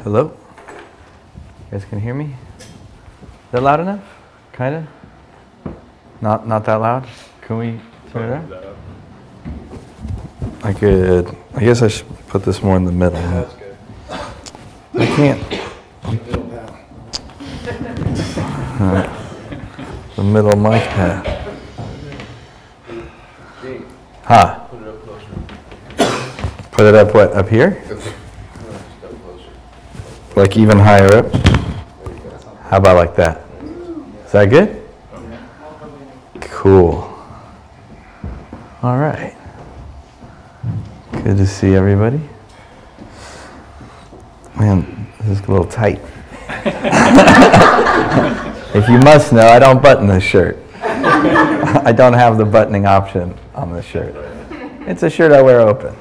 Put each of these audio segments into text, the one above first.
Hello? You guys can hear me? Is that loud enough? Kind of? Not that loud? Can we turn it up? I could, I guess I should put this more in the middle. That's good. I can't. The middle mic pad. Huh? Put it up closer. Put it up what? Up here? Just up closer. Like even higher up? How about like that? Is that good? Cool. All right. Good to see everybody. Man, this is a little tight. If you must know, I don't button this shirt. I don't have the buttoning option on this shirt. It's a shirt I wear open.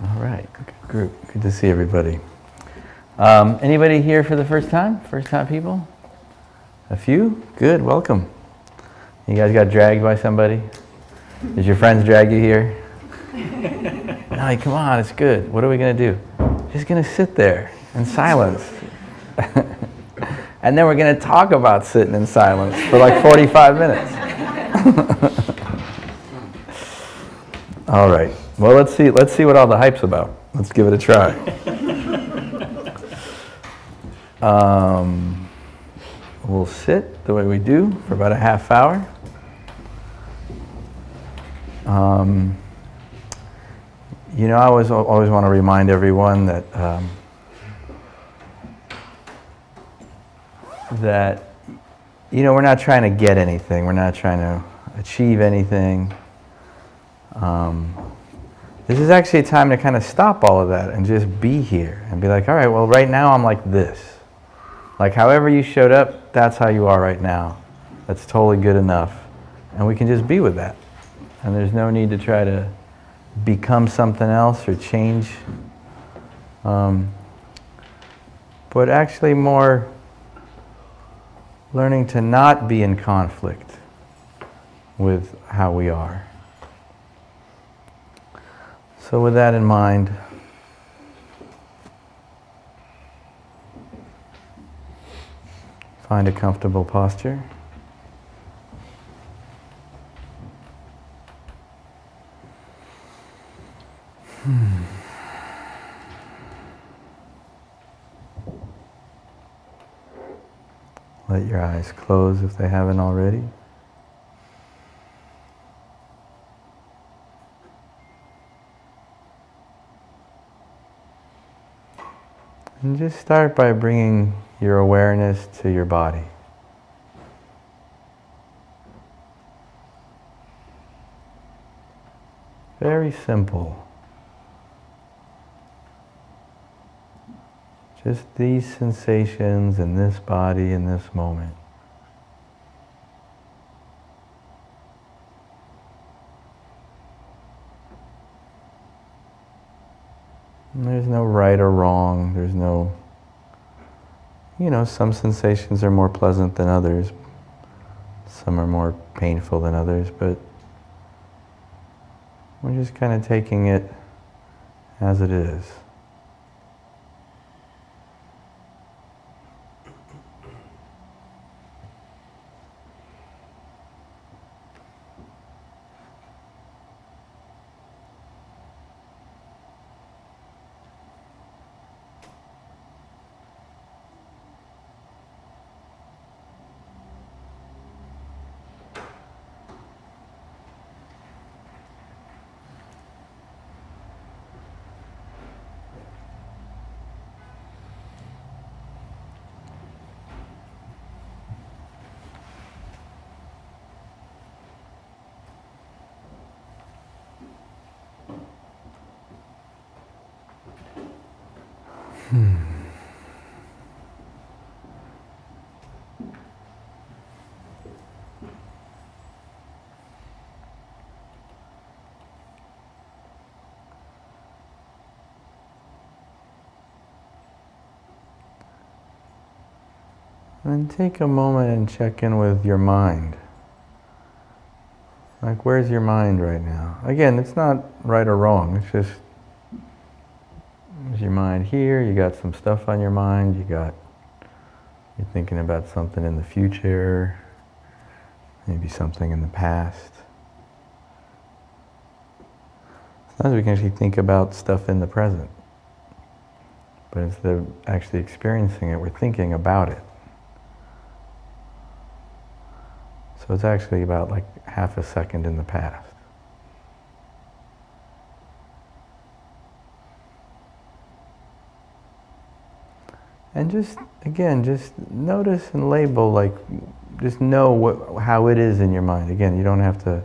All right, good group. Good to see everybody. Anybody here for the first time? First time people? A few? Good, welcome. You guys got dragged by somebody? Did your friends drag you here? No, come on, it's good. What are we going to do? Just going to sit there in silence. And then we're going to talk about sitting in silence for like 45 minutes. All right. Well, let's see what all the hype's about. Let's give it a try. We'll sit the way we do for about a half hour. You know, I always want to remind everyone that you know, we're not trying to get anything. We're not trying to achieve anything. This is actually a time to kind of stop all of that and just be here and be like, all right, well, right now I'm like this. Like however you showed up, that's how you are right now. That's totally good enough. And we can just be with that. And there's no need to try to become something else or change. But actually more learning to not be in conflict with how we are. So with that in mind, find a comfortable posture. Let your eyes close if they haven't already. And just start by bringing your awareness to your body. Very simple. Just these sensations in this body in this moment. And there's no right or wrong. There's no, you know, some sensations are more pleasant than others. Some are more painful than others, but we're just kind of taking it as it is. And then take a moment and check in with your mind. Like, where's your mind right now? Again, it's not right or wrong. It's just, is your mind here? You got some stuff on your mind. You're thinking about something in the future, maybe something in the past. Sometimes we can actually think about stuff in the present. But instead of actually experiencing it, we're thinking about it. So it's actually about like half a second in the past. And just, again, just notice and label, like, just know how it is in your mind. Again, you don't have to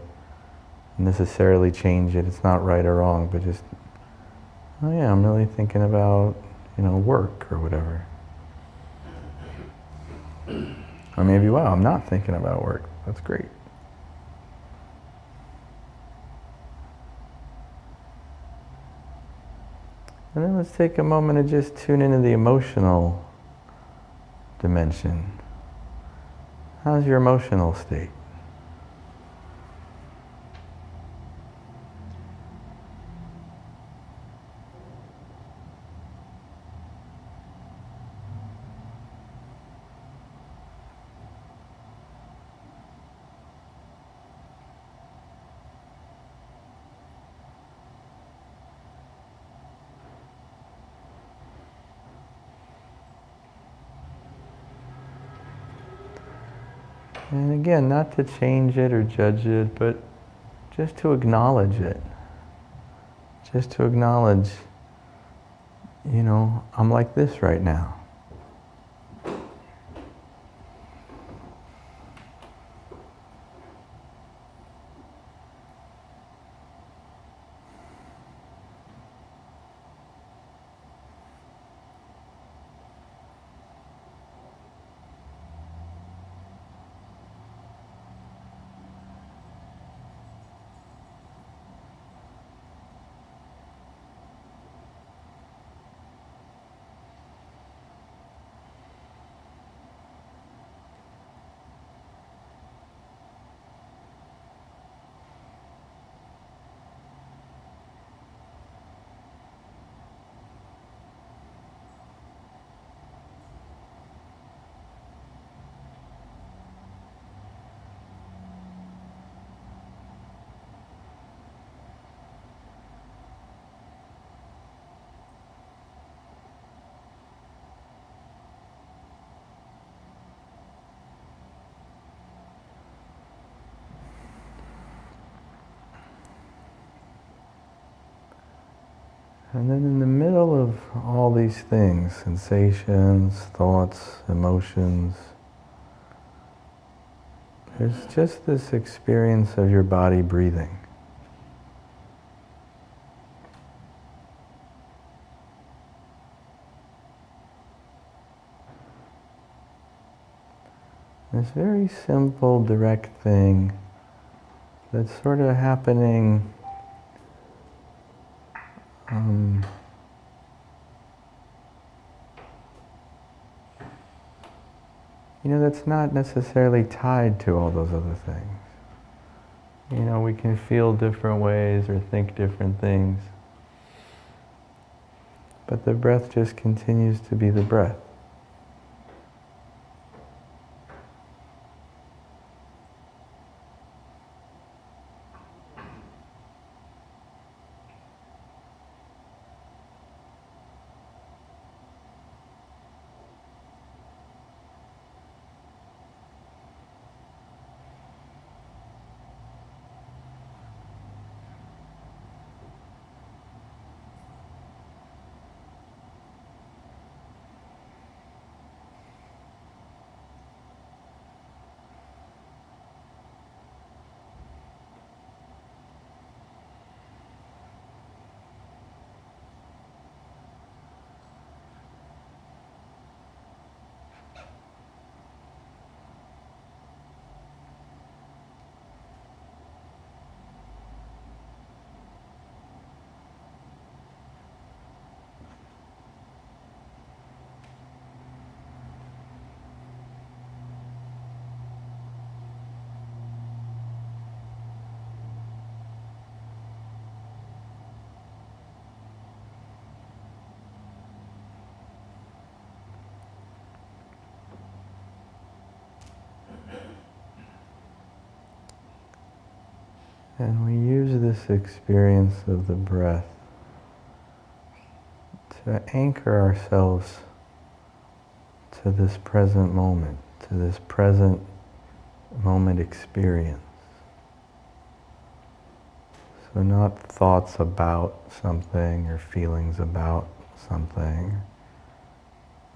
necessarily change it. It's not right or wrong, but just, oh yeah, I'm really thinking about, work or whatever. Or maybe, wow, I'm not thinking about work. That's great. And then let's take a moment and just tune into the emotional dimension. How's your emotional state? And again, not to change it or judge it, but just to acknowledge it. Just to acknowledge, I'm like this right now. And then in the middle of all these things, sensations, thoughts, emotions, there's just this experience of your body breathing. This very simple, direct thing that's sort of happening that's not necessarily tied to all those other things. We can feel different ways or think different things, but the breath just continues to be the breath. And we use this experience of the breath to anchor ourselves to this present moment, to this present moment experience. So not thoughts about something or feelings about something,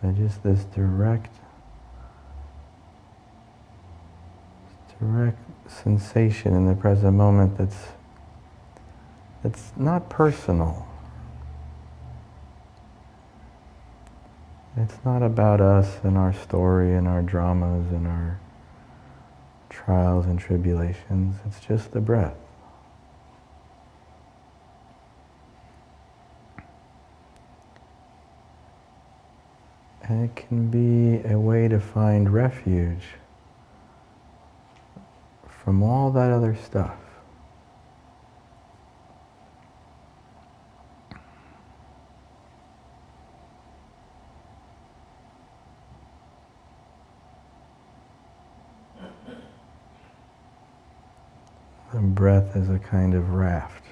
but just this direct sensation in the present moment that's not personal. It's not about us and our story and our dramas and our trials and tribulations. It's just the breath. And it can be a way to find refuge from all that other stuff. The breath is a kind of raft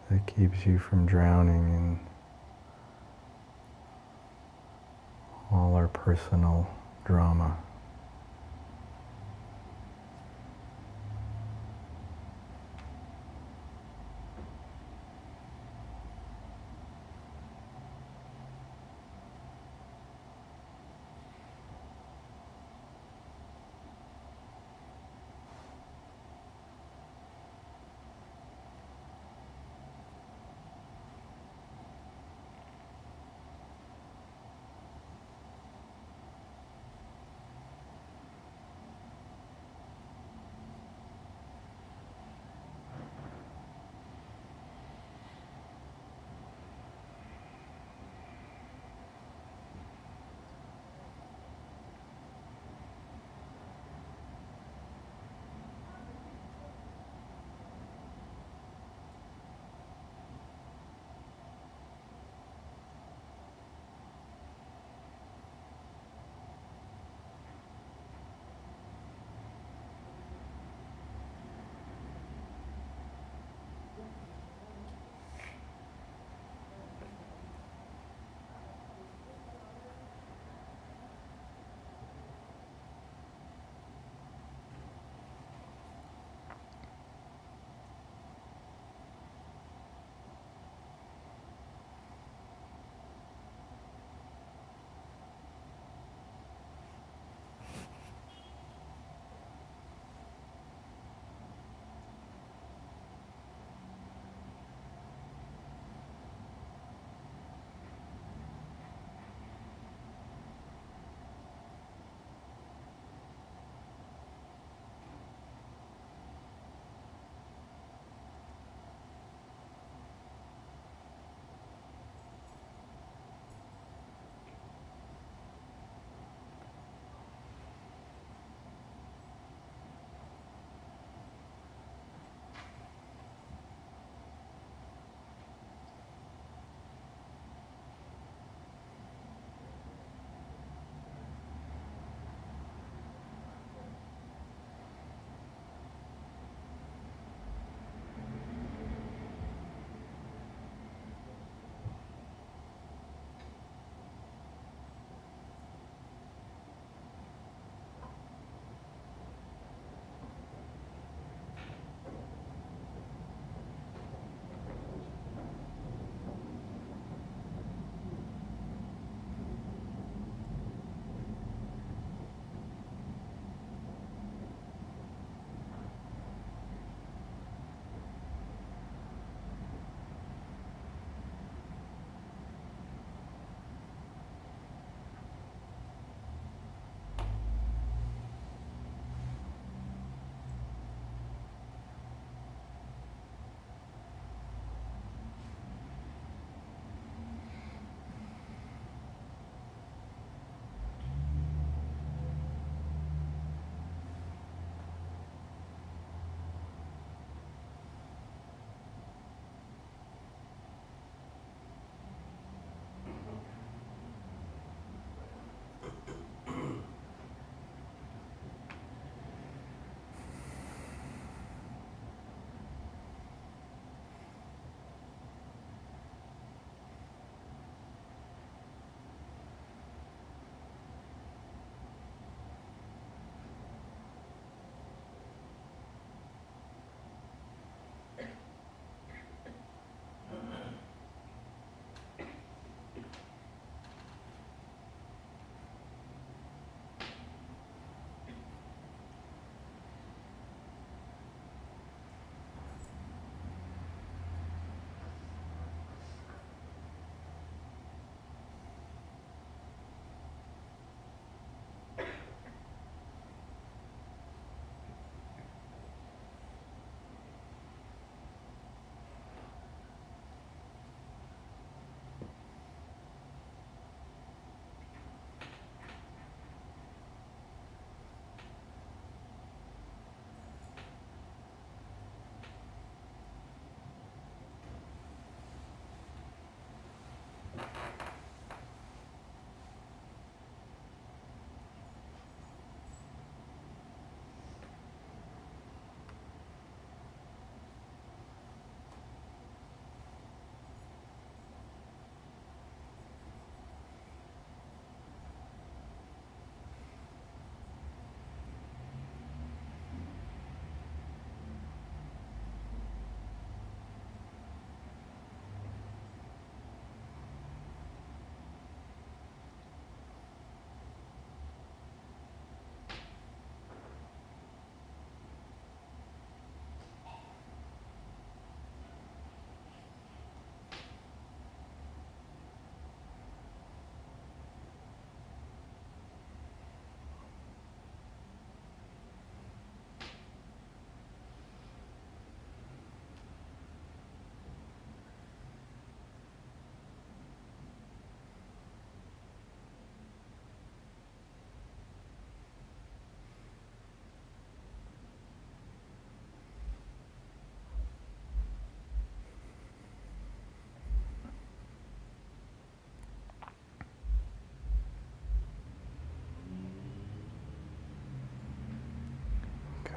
that keeps you from drowning in all our personal drama.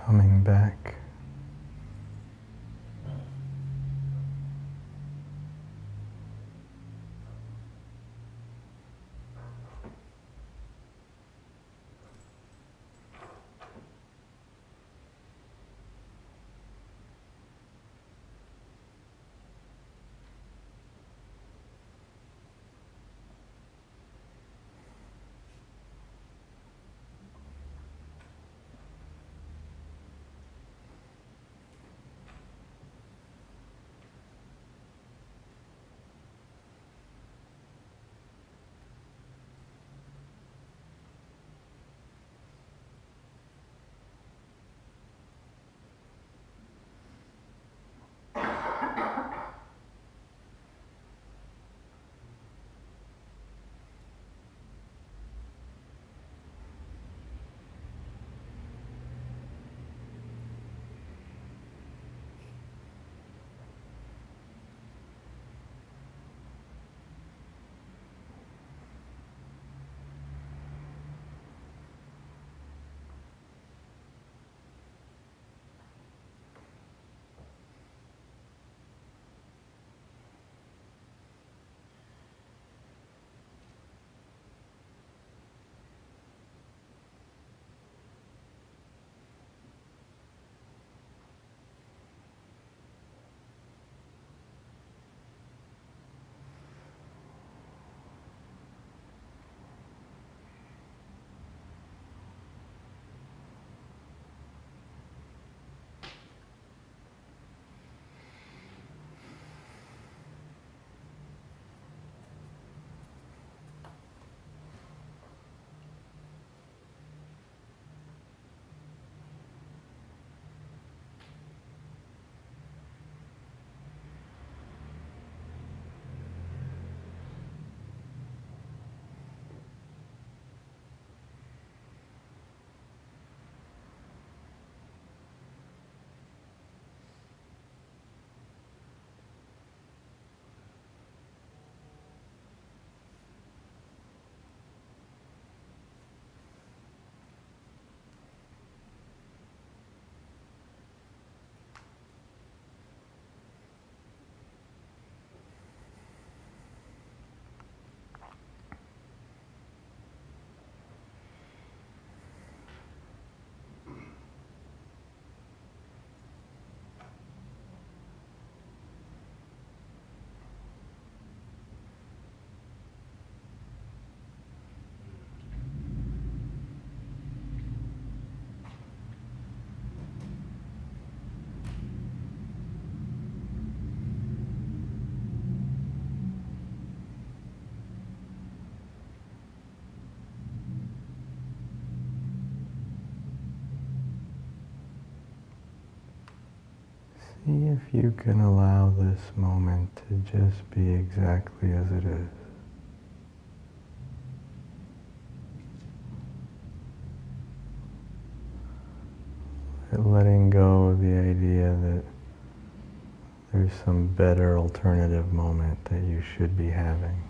coming back. See if you can allow this moment to just be exactly as it is. Letting go of the idea that there's some better alternative moment that you should be having.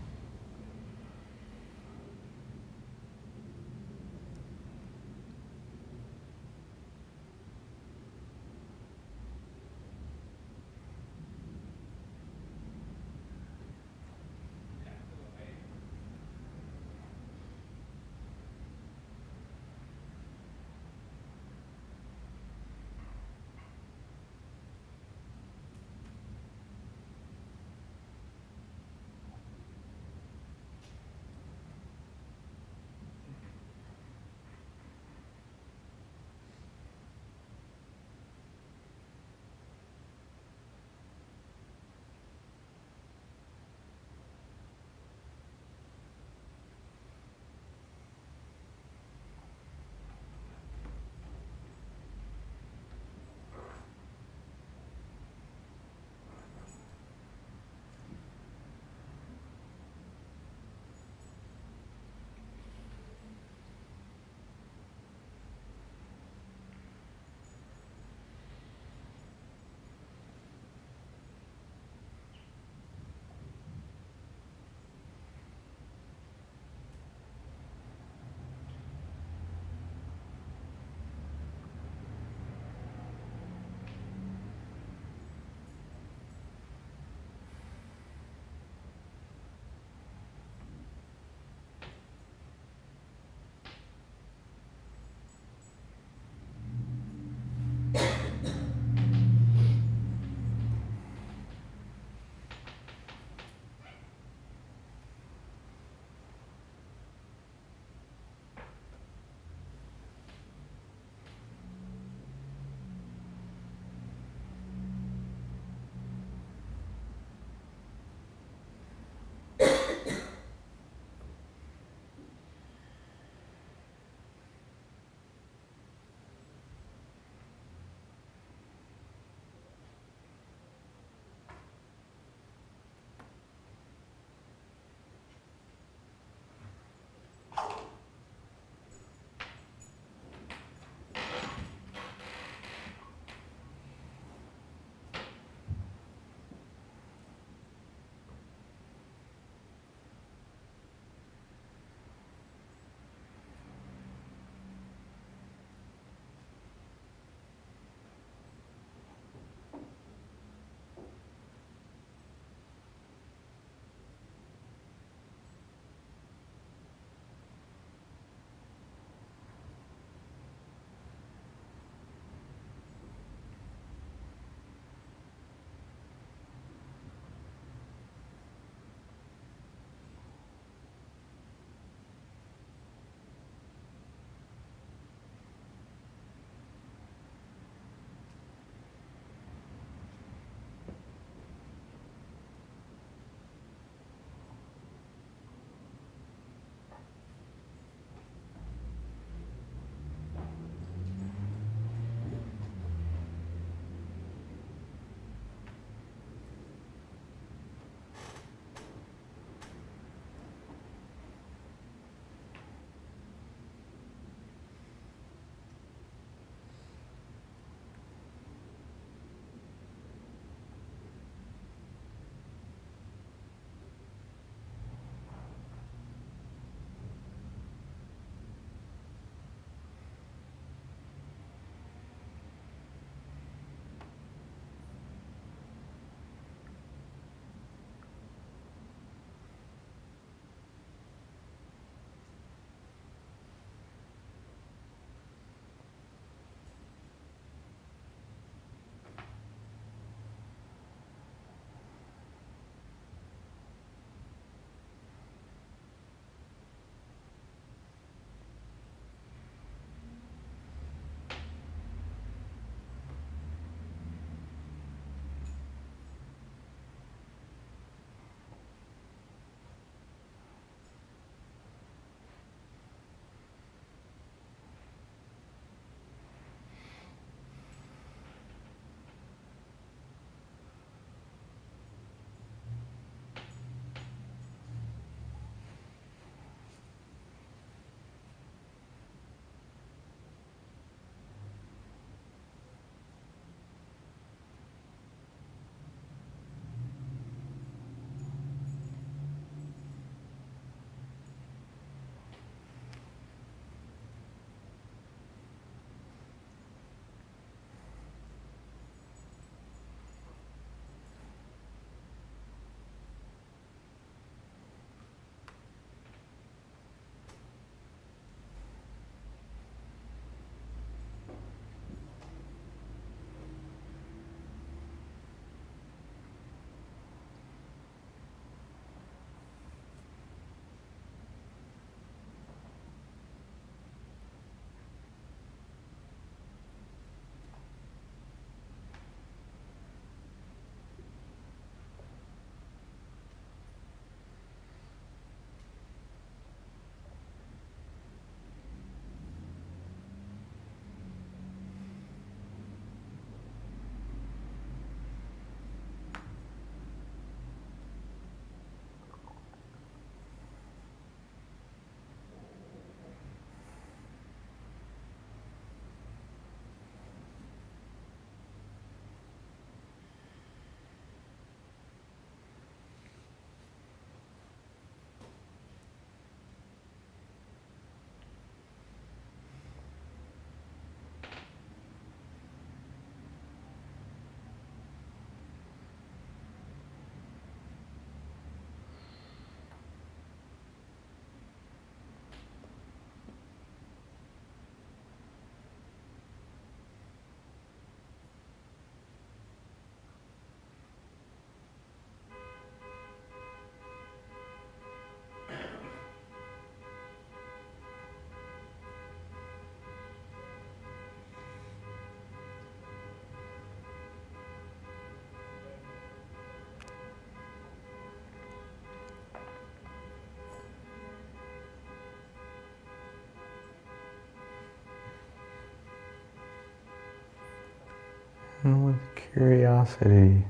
And with curiosity,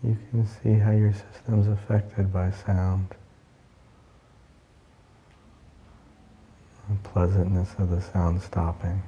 you can see how your system's affected by sound. The pleasantness of the sound stopping.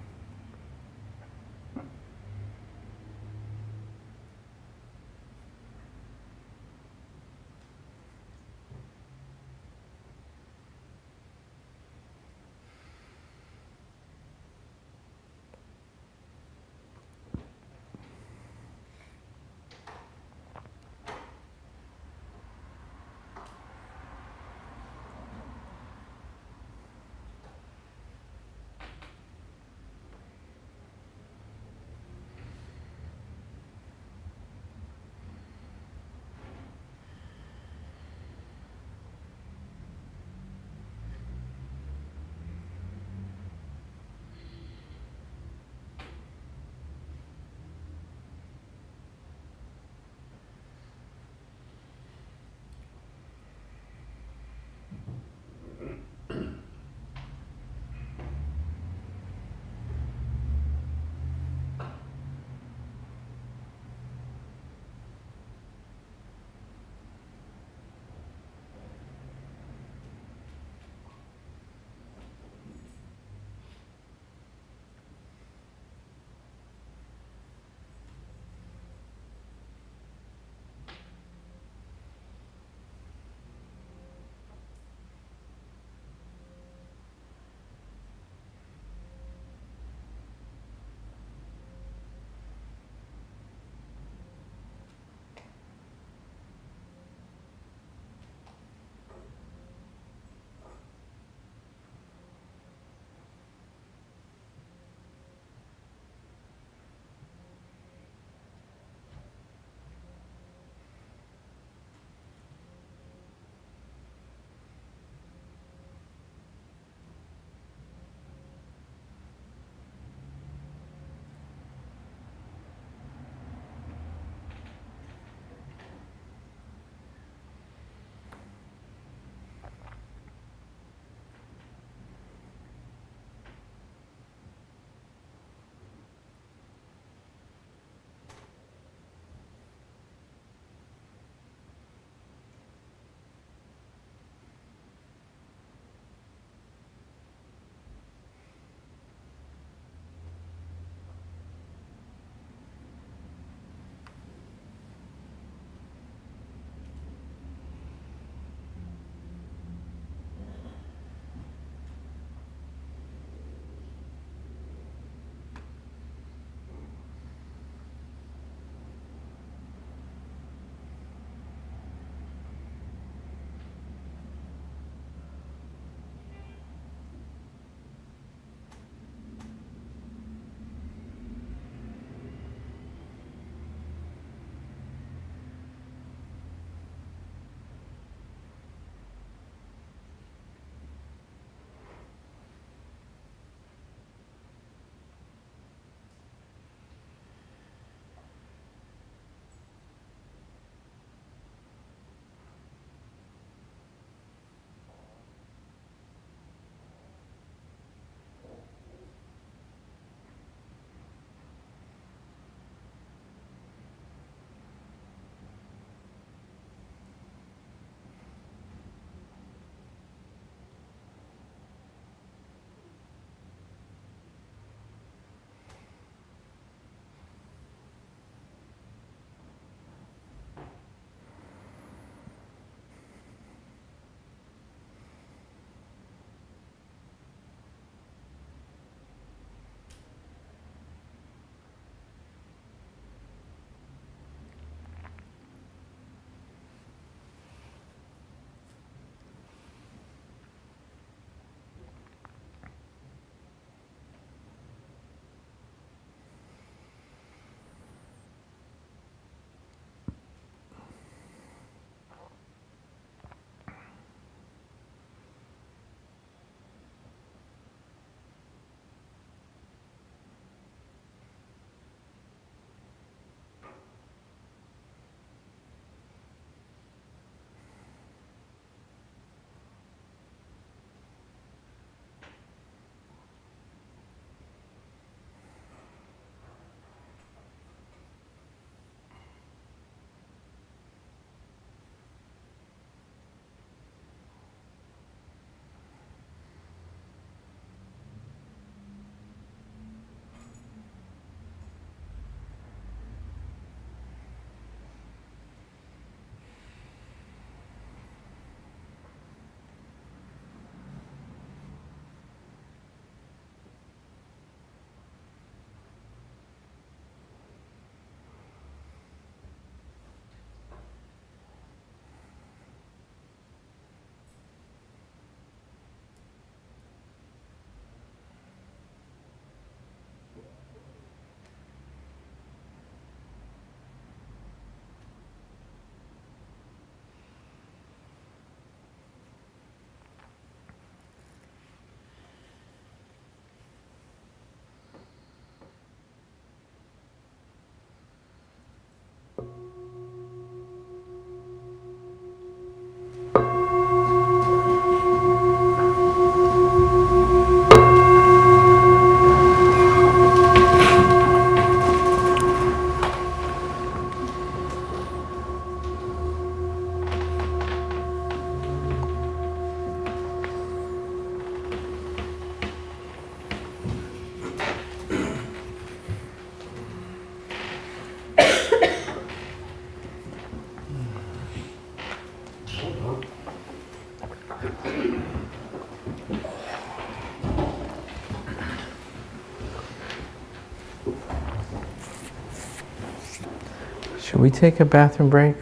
Should we take a bathroom break?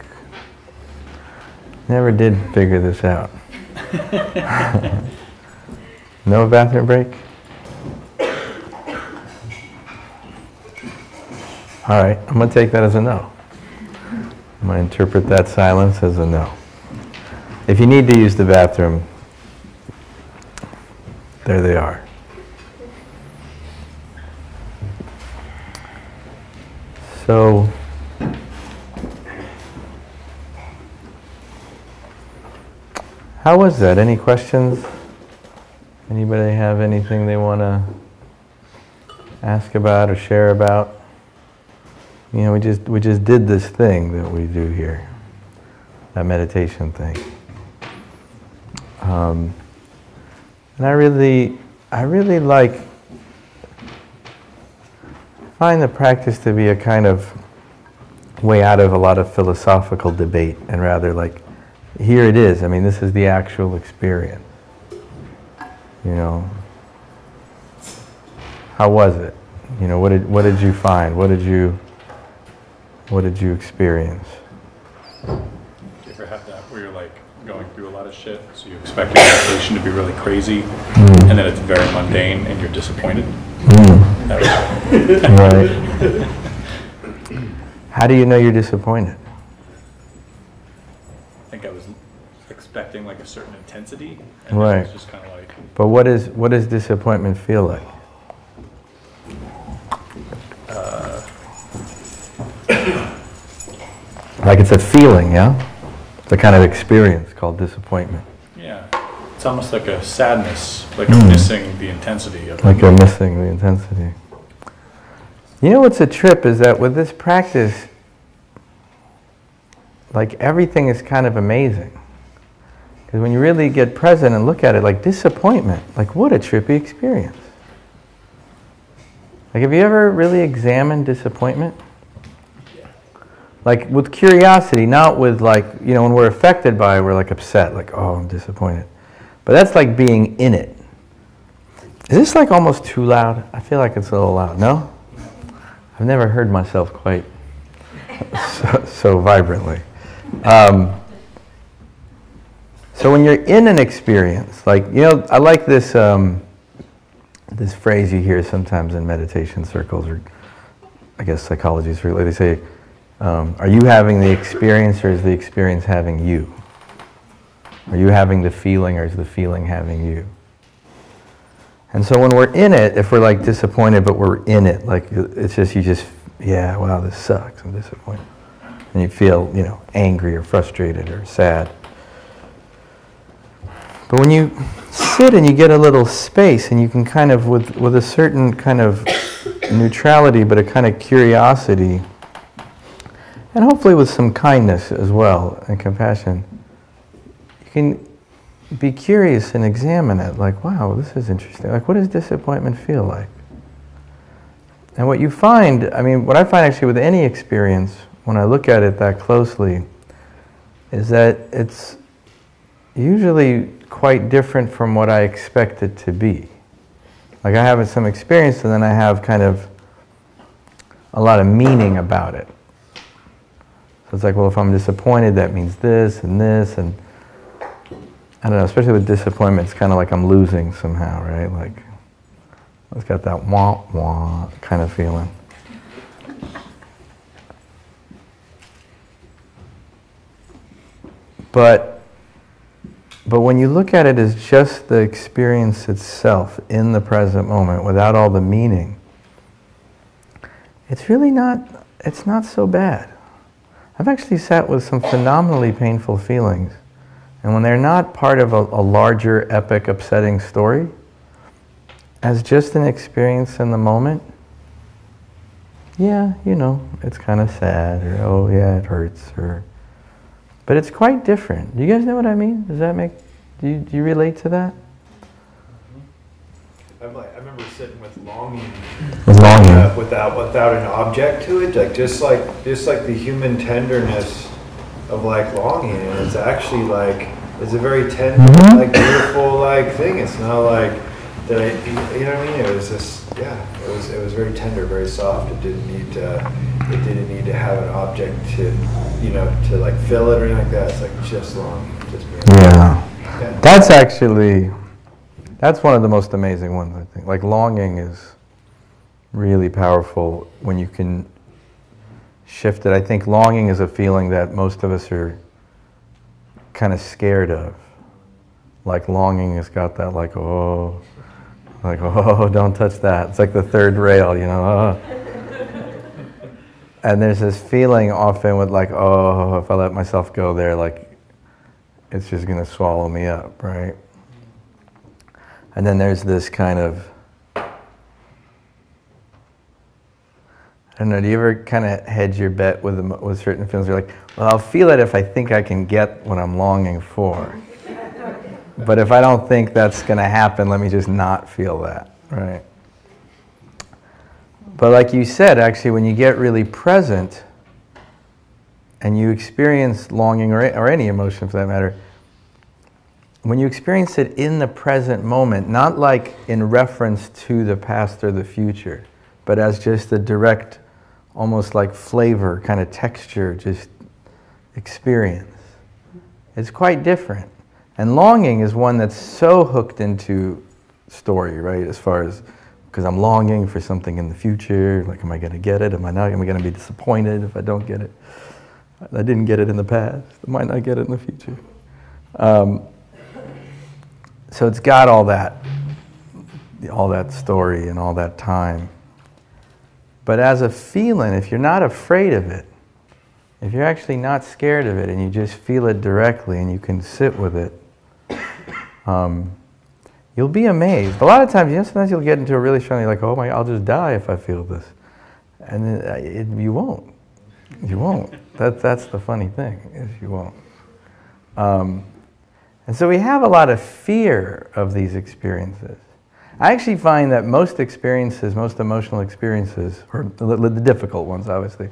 Never did figure this out. No bathroom break? All right, I'm going to take that as a no. I'm going to interpret that silence as a no. If you need to use the bathroom, there they are. So, how was that? Any questions? Anybody have anything they want to ask about or share about? You know, we just did this thing that we do here, that meditation thing. And I really find the practice to be a kind of way out of a lot of philosophical debate, and rather like, here it is. I mean, this is the actual experience. You know, how was it? You know, what did you find? What did you experience? Do you ever have that where you're like going through a lot of shit, so you expect your meditation to be really crazy, and then it's very mundane and you're disappointed? Right. How do you know you're disappointed? I think I was expecting like a certain intensity, and Right. it was just kind of like... But what does disappointment feel like? Like it's a feeling, yeah? It's a kind of experience called disappointment. Yeah. It's almost like a sadness, like I'm missing the intensity of it. Like you're missing the intensity. You know what's a trip is that with this practice, like everything is kind of amazing. Because when you really get present and look at it, like disappointment, like what a trippy experience. Like have you ever really examined disappointment? Like with curiosity, not with like, you know, when we're affected by it, we're like upset, like, oh, I'm disappointed. But that's like being in it. Is this like almost too loud? I feel like it's a little loud, no? I've never heard myself quite so vibrantly. So when you're in an experience, like, you know, I like this, this phrase you hear sometimes in meditation circles, or I guess psychology is really, they say, are you having the experience or is the experience having you? Are you having the feeling or is the feeling having you? And so when we're in it, if we're like disappointed but we're in it, like it's just, yeah, wow, this sucks, I'm disappointed. And you feel, you know, angry or frustrated or sad. But when you sit and you get a little space and you can kind of, with a certain kind of neutrality but a kind of curiosity, and hopefully with some kindness as well and compassion, you can be curious and examine it, like, wow, this is interesting. Like, what does disappointment feel like? And what you find, I mean, what I find actually with any experience, when I look at it that closely, is that it's usually quite different from what I expect it to be. Like, I have some experience and then I have kind of a lot of meaning about it. So it's like, well, if I'm disappointed, that means this, and I don't know, especially with disappointment, it's kind of like I'm losing somehow, right? Like, it's got that wah-wah kind of feeling. But when you look at it as just the experience itself in the present moment, without all the meaning, it's really not, it's not so bad. I've actually sat with some phenomenally painful feelings. And when they're not part of a larger, epic, upsetting story, as just an experience in the moment, yeah, you know, it's kind of sad, or oh yeah, it hurts, but it's quite different. Do you guys know what I mean? Does that make, do you relate to that? I remember sitting with longing, Without an object to it, like just like the human tenderness of like longing, and it's actually like it's a very tender, like beautiful like thing. It's not like that you know what I mean? It was just, yeah, it was very tender, very soft. It didn't need to have an object to, you know, to like fill it or anything like that. It's like just longing, just being. Yeah. That's one of the most amazing ones, I think. Like longing is really powerful when you can shift it. I think longing is a feeling that most of us are kind of scared of. Like longing has got that like, oh, don't touch that. It's like the third rail, you know. Oh. And there's this feeling often with like, oh, if I let myself go there, like it's just going to swallow me up, right? And then there's this kind of, I don't know, do you ever kind of hedge your bet with certain feelings? You're like, well, I'll feel it if I think I can get what I'm longing for. But if I don't think that's going to happen, let me just not feel that, right? But like you said, actually, when you get really present and you experience longing or any emotion for that matter, when you experience it in the present moment, not like in reference to the past or the future, but as just a direct, almost like flavor, kind of texture, just experience, it's quite different. And longing is one that's so hooked into story, right? As far as, because I'm longing for something in the future, like am I going to get it? Am I not? Am I going to be disappointed if I don't get it? I didn't get it in the past. I might not get it in the future. So it's got all that story and all that time. But as a feeling, if you're not afraid of it, if you're actually not scared of it and you just feel it directly and you can sit with it, you'll be amazed. A lot of times, sometimes you'll get into a really strong, you're like, oh my, I'll just die if I feel this. And then you won't. You won't. That's the funny thing, is you won't. And so we have a lot of fear of these experiences. I actually find that most experiences, most emotional experiences, or the difficult ones obviously,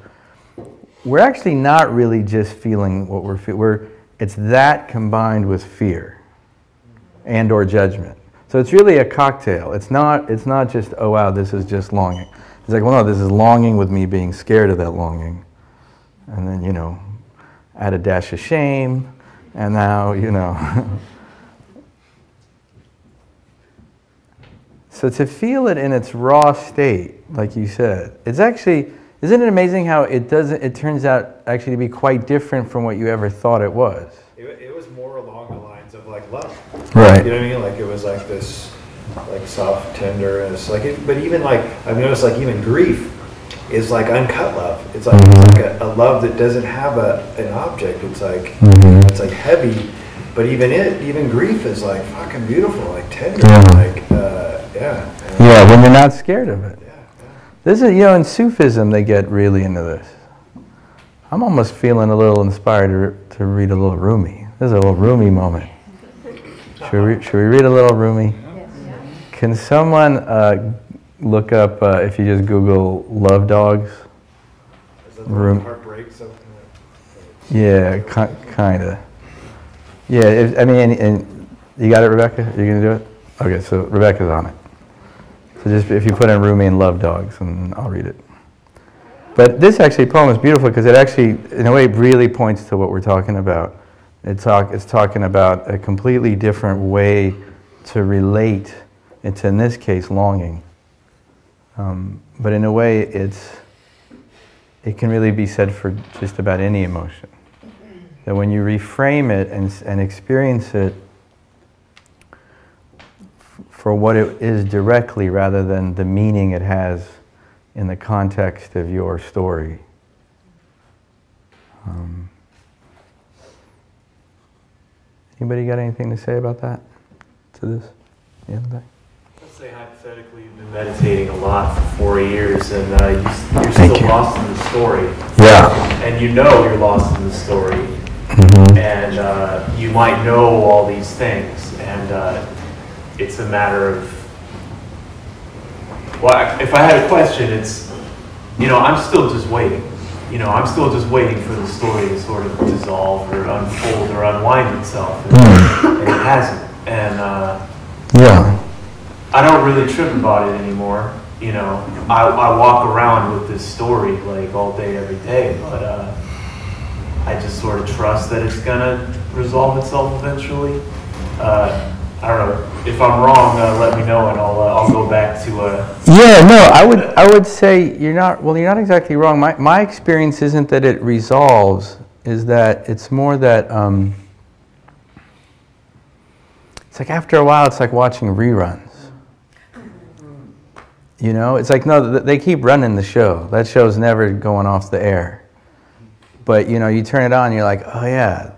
we're actually not really just feeling what we're feeling. It's that combined with fear and or judgment. So it's really a cocktail. It's not just, oh wow, this is just longing. It's like, well no, this is longing with me being scared of that longing. And then, add a dash of shame, and now, So to feel it in its raw state, like you said, it's actually, isn't it amazing how it turns out actually to be quite different from what you ever thought it was? It was more along the lines of like love. Right. You know what I mean? Like it was like this, like soft, tender, and it's like, but even like, I've noticed like even grief is like uncut love. It's like, it's like a love that doesn't have an object. It's like, it's like heavy, but even grief is like fucking beautiful, like tender, like, yeah, when you're not scared of it. Yeah. This is, in Sufism they get really into this. I'm almost feeling a little inspired to read a little Rumi. This is a little Rumi moment. Should we read a little Rumi? Yes. Can someone look up, if you just Google love dogs? Is that the heartbreak something? Yeah, kind of. Yeah, and you got it, Rebecca? Are you going to do it? Okay, so Rebecca's on it. So just if you put in Rumi and love dogs, and I'll read it. But this poem is beautiful because it actually, in a way, really points to what we're talking about. It's talking about a completely different way to relate into, in this case, longing. But in a way, it can really be said for just about any emotion. That when you reframe it and experience it for what it is directly rather than the meaning it has in the context of your story. Anybody got anything to say about that? To this? Yeah, Let's say hypothetically you've been meditating a lot for 4 years and you're still lost in the story. Yeah. And you're lost in the story. And you might know all these things. And it's a matter of, well, if I had a question, it's, I'm still just waiting. I'm still just waiting for the story to sort of dissolve or unfold or unwind itself. And it hasn't. And I don't really trip about it anymore. You know, I walk around with this story like all day, every day, but I just sort of trust that it's gonna resolve itself eventually. I don't know. If I'm wrong, let me know, and I'll go back to. Yeah, no, I would say you're not. Well, you're not exactly wrong. My experience isn't that it resolves. Is that it's more that it's like after a while, it's like watching reruns. You know, it's like no, they keep running the show. That show's never going off the air. But you know, you turn it on, you're like, oh yeah,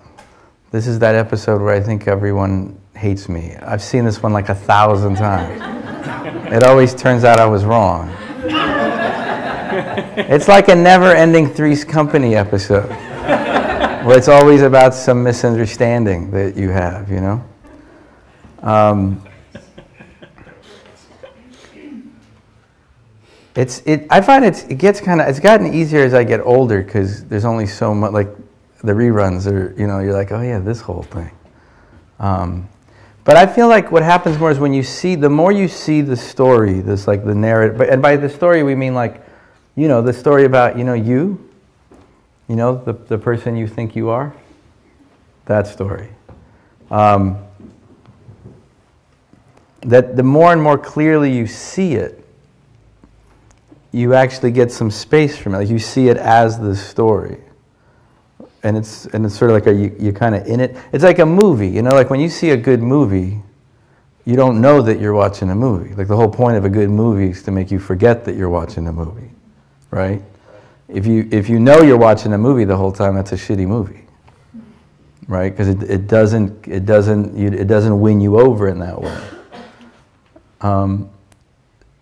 this is that episode where I think everyone hates me. I've seen this one like 1,000 times. It always turns out I was wrong. It's like a never-ending Three's Company episode, where it's always about some misunderstanding that you have, you know? I find it's gotten easier as I get older, because there's only so much, like the reruns are, you know, you're like, oh yeah, this whole thing. But I feel like what happens more is when you see, the more you see the story, this like the narrative, and by the story we mean like, you know, the story about, you know, the person you think you are, that story. That the more and more clearly you see it, you actually get some space from it. Like you see it as the story. And it's sort of like you're kind of in it. It's like a movie, you know, like when you see a good movie, you don't know that you're watching a movie. Like the whole point of a good movie is to make you forget that you're watching a movie, right? If you know you're watching a movie the whole time, that's a shitty movie, right? Because it doesn't win you over in that way.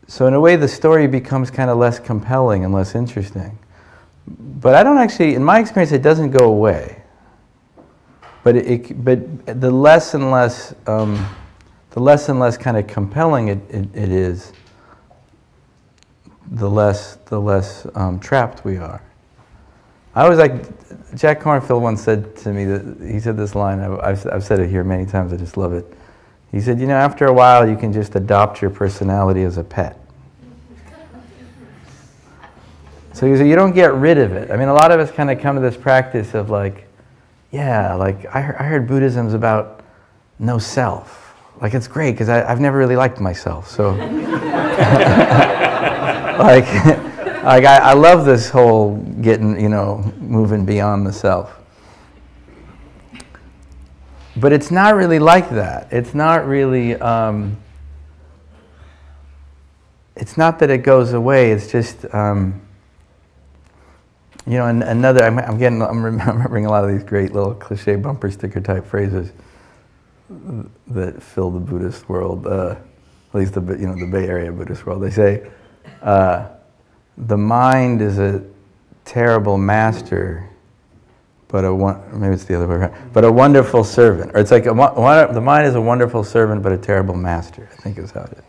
So in a way, the story becomes kind of less compelling and less interesting. But I don't actually, in my experience, it doesn't go away. But the less and less kind of compelling it is, the less trapped we are. I was like, Jack Kornfield once said to me that he said this line. I've said it here many times. I just love it. He said, you know, after a while, you can just adopt your personality as a pet. So you don't get rid of it. I mean, a lot of us kind of come to this practice of like, yeah, like I heard Buddhism's about no self. Like it's great because I've never really liked myself. So, like I love this whole getting, you know, moving beyond the self. But it's not really like that. It's not really. It's not that it goes away. It's just. You know, and another, I'm remembering a lot of these great little cliche bumper sticker type phrases that fill the Buddhist world, at least the Bay Area Buddhist world. They say, the mind is a terrible master, but maybe it's the other way around, but a wonderful servant. Or it's like, the mind is a wonderful servant, but a terrible master, I think is how it is.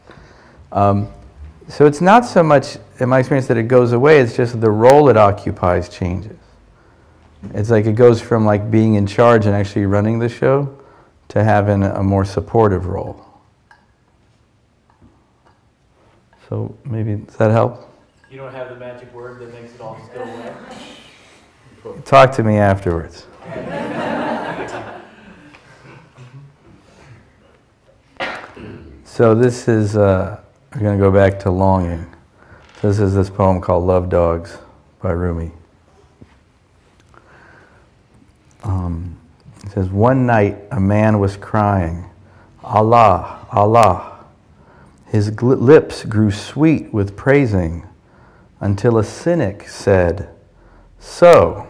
So it's not so much, in my experience, that it goes away, it's just the role it occupies changes. It's like it goes from like being in charge and actually running the show to having a more supportive role. So maybe, does that help? You don't have the magic word that makes it all just go away? Talk to me afterwards. So this is... we're going to go back to longing. This is this poem called Love Dogs by Rumi. It says, one night a man was crying, Allah, Allah. His lips grew sweet with praising until a cynic said, so,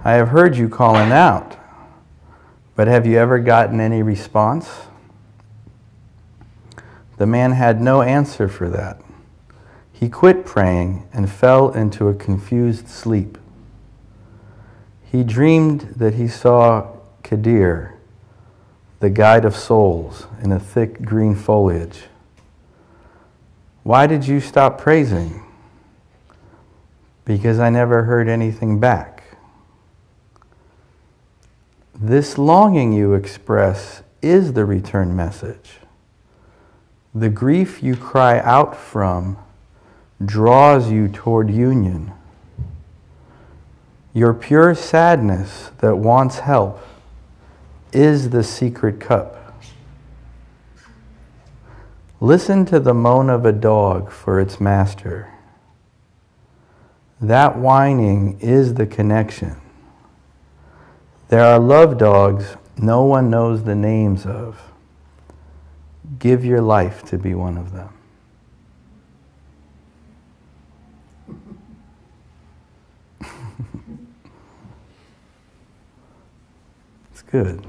I have heard you calling out, but have you ever gotten any response? The man had no answer for that. He quit praying and fell into a confused sleep. He dreamed that he saw Kadir, the guide of souls, in a thick green foliage. Why did you stop praising? Because I never heard anything back. This longing you express is the return message. The grief you cry out from draws you toward union. Your pure sadness that wants help is the secret cup. Listen to the moan of a dog for its master. That whining is the connection. There are love dogs no one knows the names of. Give your life to be one of them. It's good.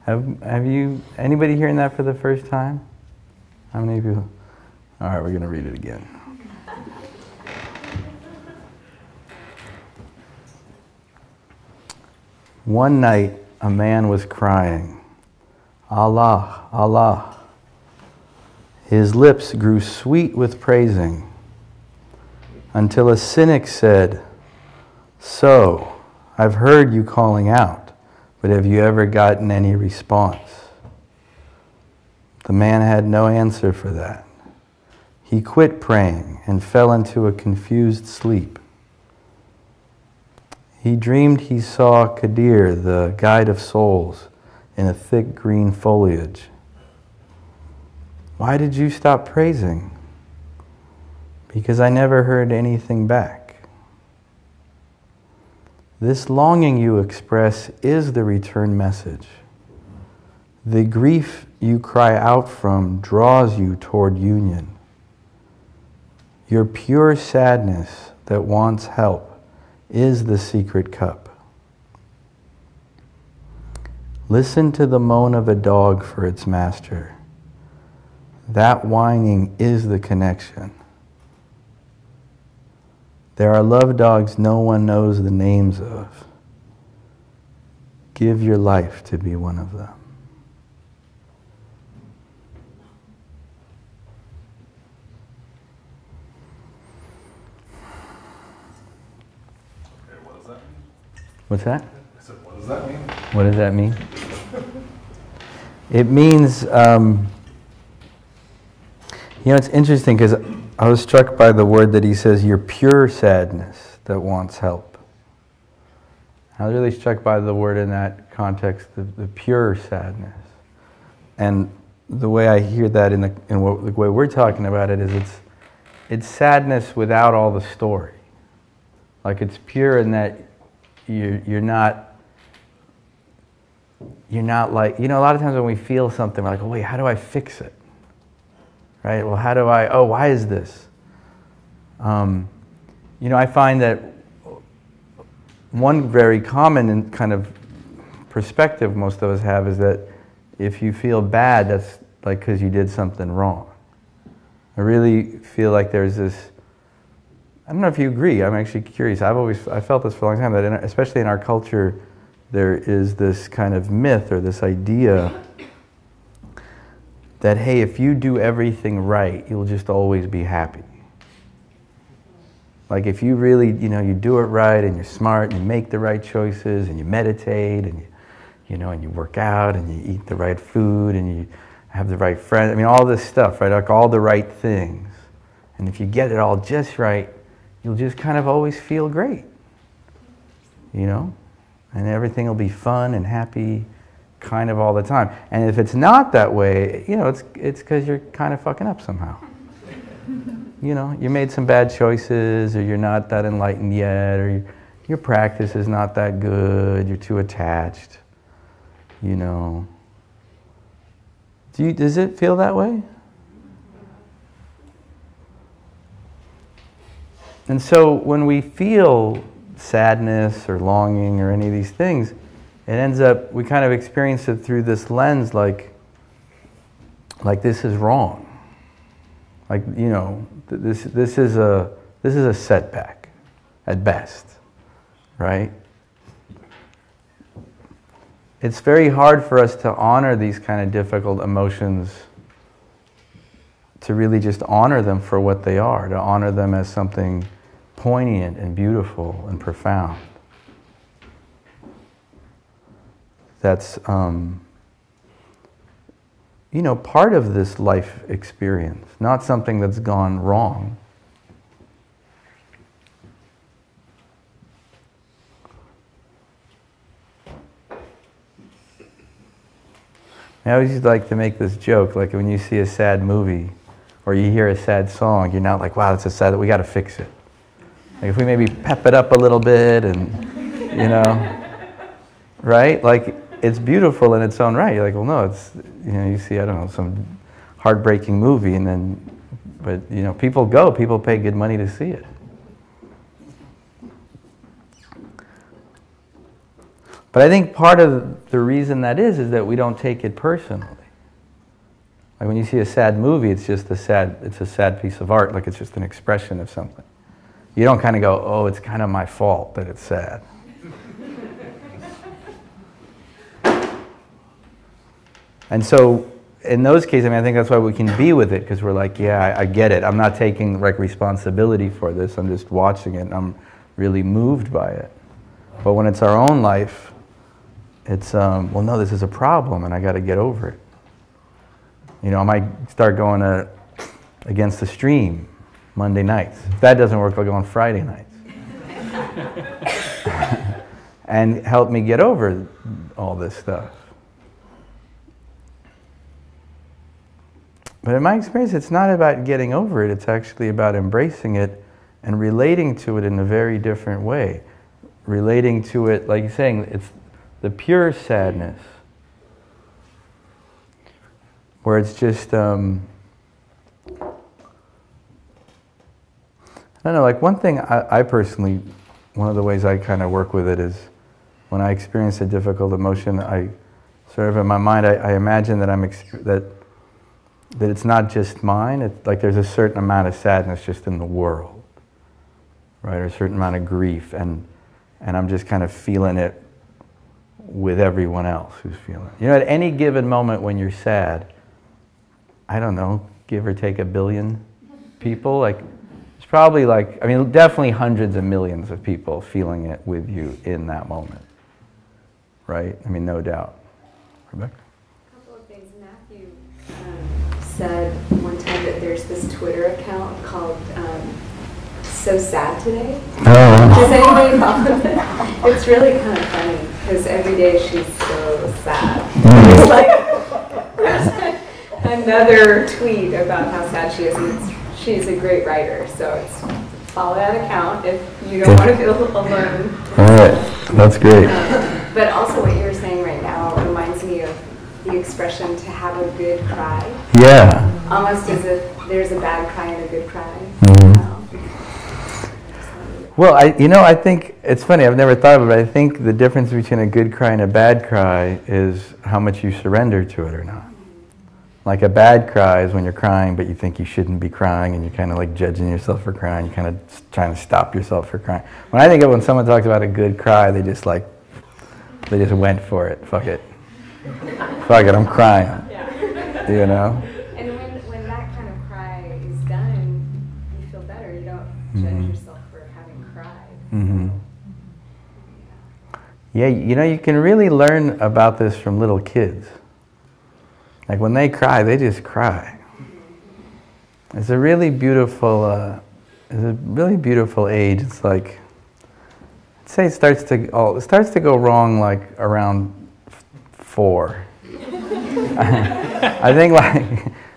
Have you, anybody hearing that for the first time? How many of you? All right, we're going to read it again. One night, a man was crying, Allah, Allah. His lips grew sweet with praising, until a cynic said, so, I've heard you calling out, but have you ever gotten any response? The man had no answer for that. He quit praying and fell into a confused sleep. He dreamed he saw Kadir, the guide of souls, in a thick green foliage. Why did you stop praising? Because I never heard anything back. This longing you express is the return message. The grief you cry out from draws you toward union. Your pure sadness that wants help is the secret cup. Listen to the moan of a dog for its master. That whining is the connection. There are love dogs no one knows the names of. Give your life to be one of them. Okay, what does that mean? What's that? I said, what does that mean? What does that mean? It means, it's interesting because I was struck by the word that he says, your pure sadness that wants help. I was really struck by the word in that context, the pure sadness. And the way I hear that the way we're talking about it is it's sadness without all the story. Like it's pure in that you're not like, a lot of times when we feel something, we're like, oh wait, how do I fix it? Right? Well, why is this? I find that one very common and kind of perspective most of us have is that if you feel bad, that's like because you did something wrong. I really feel like there's this, I don't know if you agree, I'm actually curious. I felt this for a long time, that especially in our culture, there is this kind of myth or this idea that, hey, if you do everything right, you'll just always be happy. Like if you really, you do it right and you're smart and you make the right choices and you meditate and and you work out and you eat the right food and you have the right friends. I mean, all this stuff, right? Like all the right things. And if you get it all just right, you'll just kind of always feel great, and everything will be fun and happy kind of all the time. And if it's not that way, it's because you're kind of fucking up somehow. You made some bad choices, or you're not that enlightened yet, or your practice is not that good, you're too attached, Does it feel that way? And so when we feel sadness or longing or any of these things, it ends up, we kind of experience it through this lens like this is wrong. Like, this is a setback at best, right? It's very hard for us to honor these kind of difficult emotions, to really just honor them for what they are, to honor them as something poignant and beautiful and profound. that's, part of this life experience, not something that's gone wrong. I always like to make this joke, like when you see a sad movie or you hear a sad song, you're not like, wow, that's a sad, we got to fix it. Like if we maybe pep it up a little bit and, right? Like it's beautiful in its own right. You're like, well, no, it's, you see, I don't know, some heartbreaking movie and then, but, people pay good money to see it. But I think part of the reason that is that we don't take it personally. Like when you see a sad movie, it's just a sad piece of art, like it's just an expression of something. You don't kind of go, oh, it's kind of my fault that it's sad. And so in those cases, I think that's why we can be with it, because we're like, yeah, I get it. I'm not taking responsibility for this. I'm just watching it and I'm really moved by it. But when it's our own life, it's, well, no, this is a problem and I got to get over it. I might start going against the stream Monday nights. If that doesn't work, I'll go on Friday nights. And help me get over all this stuff. But in my experience, it's not about getting over it. It's actually about embracing it and relating to it in a very different way. Relating to it, like you're saying, it's the pure sadness, where it's just, I don't know, like one thing I personally, one of the ways I kind of work with it is when I experience a difficult emotion, I sort of in my mind, I imagine that that it's not just mine. It's like there's a certain amount of sadness just in the world, right? Or a certain amount of grief, and I'm just kind of feeling it with everyone else who's feeling it. At any given moment when you're sad, I don't know, give or take 1 billion people, like it's probably definitely hundreds of millions of people feeling it with you in that moment, right? No doubt. Rebecca? A couple of things. Matthew said one time that there's this Twitter account called So Sad Today. Oh. Does anybody follow it? It's really kind of funny because every day she's so sad. It's like there's another tweet about how sad she is. And she's a great writer, so it's follow that account if you don't want to feel alone. All right, that's great. But also what you were saying right now reminds me of the expression to have a good cry. Yeah. Almost as if there's a bad cry and a good cry. Mm-hmm. Well, I think it's funny, I've never thought of it, but I think the difference between a good cry and a bad cry is how much you surrender to it or not. Like a bad cry is when you're crying, but you think you shouldn't be crying, and you're kind of like judging yourself for crying, you're kind of trying to stop yourself for crying. When I think of when someone talks about a good cry, they just went for it, fuck it. Fuck it, I'm crying, And when that kind of cry is done, you feel better, you don't judge yourself for having cried. Mm-hmm. Yeah, you can really learn about this from little kids. Like when they cry, they just cry. It's a really beautiful, age. It's like, I'd say it starts to go wrong like around 4. I think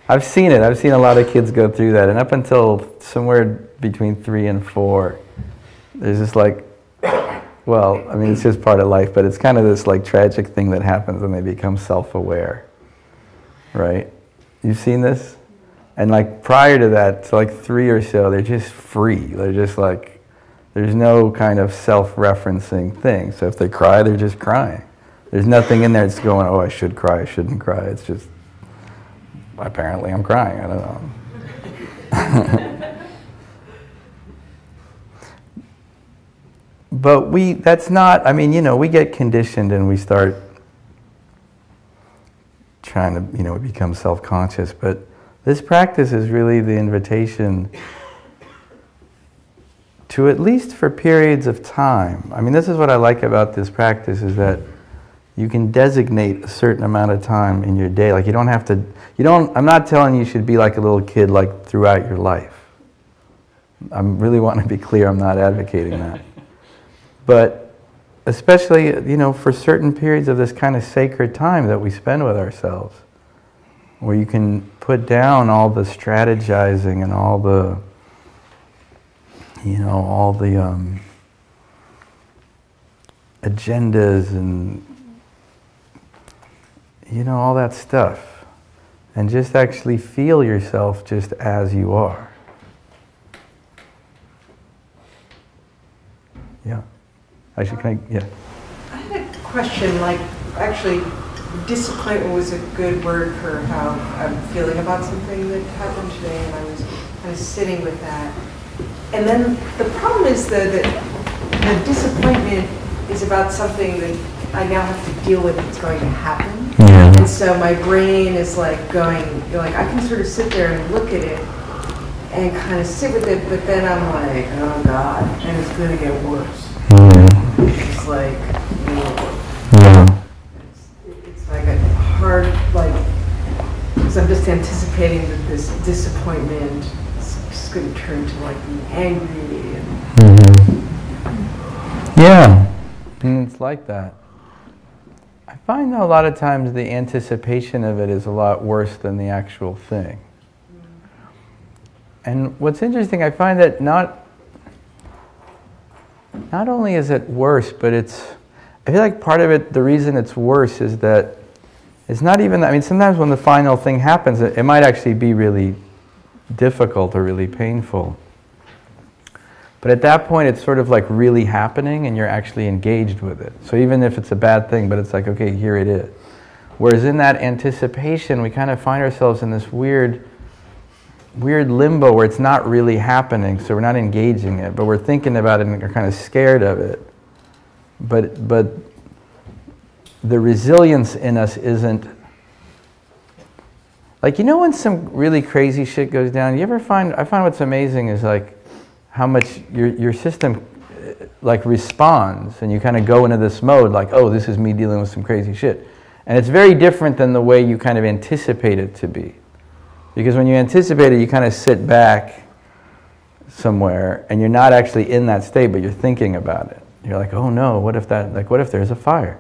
I've seen it. I've seen a lot of kids go through that, and up until somewhere between 3 and 4, there's just it's just part of life, but it's kind of this tragic thing that happens when they become self-aware. Right? You've seen this? And prior to that, to 3 or so, they're just free. They're just there's no kind of self-referencing thing. So if they cry, they're just crying. There's nothing in there that's going, oh, I should cry, I shouldn't cry. It's just, apparently I'm crying, I don't know. But we get conditioned and we start trying to, we become self-conscious, but this practice is really the invitation to, at least for periods of time. This is what I like about this practice, is that, you can designate a certain amount of time in your day. Like you don't have to, I'm not telling you should be like a little kid like throughout your life. I really want to be clear, I'm not advocating that. But especially, you know, for certain periods of this kind of sacred time that we spend with ourselves, where you can put down all the strategizing and all the, you know, all the agendas and, you know, all that stuff, and just actually feel yourself just as you are. Yeah. Actually, can I, yeah. I had a question, like, actually, disappointment was a good word for how I'm feeling about something that happened today, and I was sitting with that. And then the problem is that the disappointment is about something that I now have to deal with that's going to happen. Yeah. And so my brain is like going, like, I can sort of sit there and look at it and kind of sit with it, but then I'm like, oh God, and it's going to get worse. It's like, it's like a hard, like, because I'm just anticipating that this disappointment is just going to turn to like being angry. And Yeah, and it's like that. I find that a lot of times the anticipation of it is a lot worse than the actual thing. And what's interesting, I find that not only is it worse, but I feel like part of it, the reason it's worse is that it's not even that, I mean, sometimes when the final thing happens, it might actually be really difficult or really painful. But at that point, it's sort of like really happening and you're actually engaged with it. So even if it's a bad thing, but it's like, okay, here it is. Whereas in that anticipation, we kind of find ourselves in this weird limbo where it's not really happening, so we're not engaging it, but we're thinking about it and we're kind of scared of it. But the resilience in us isn't, like, you know when some really crazy shit goes down, I find what's amazing is like how much your system like responds, and you kind of go into this mode like, oh, this is me dealing with some crazy shit. And it's very different than the way you kind of anticipate it to be. Because when you anticipate it, you kind of sit back somewhere and you're not actually in that state, but you're thinking about it. You're like, oh no, what if there's a fire?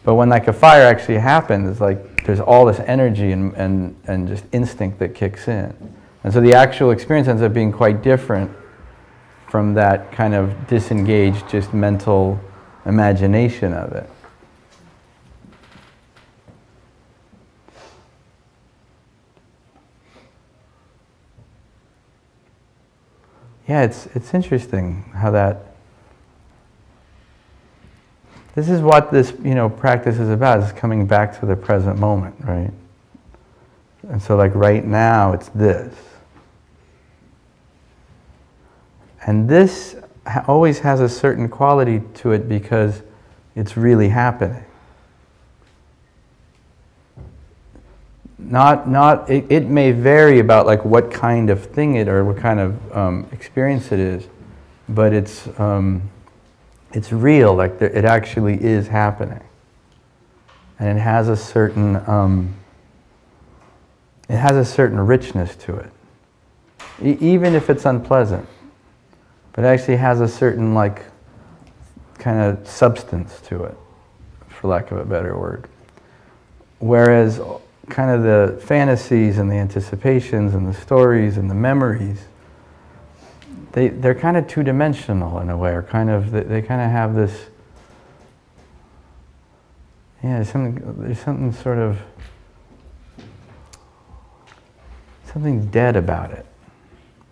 But when like a fire actually happens, it's like there's all this energy and just instinct that kicks in. And so the actual experience ends up being quite different from that kind of disengaged, just mental imagination of it. Yeah, it's interesting how that. This is what this, you know, practice is about, is coming back to the present moment, right? And so like right now, it's this. And this always has a certain quality to it because it's really happening. It may vary about like what kind of thing it or what kind of experience it is, but it's real. Like it actually is happening, and it has a certain richness to it, even if it's unpleasant. But it actually has a certain like kind of substance to it, for lack of a better word. Whereas kind of the fantasies and the anticipations and the stories and the memories, they're kind of two-dimensional in a way, or kind of they kind of have this, yeah, there's something sort of something dead about it.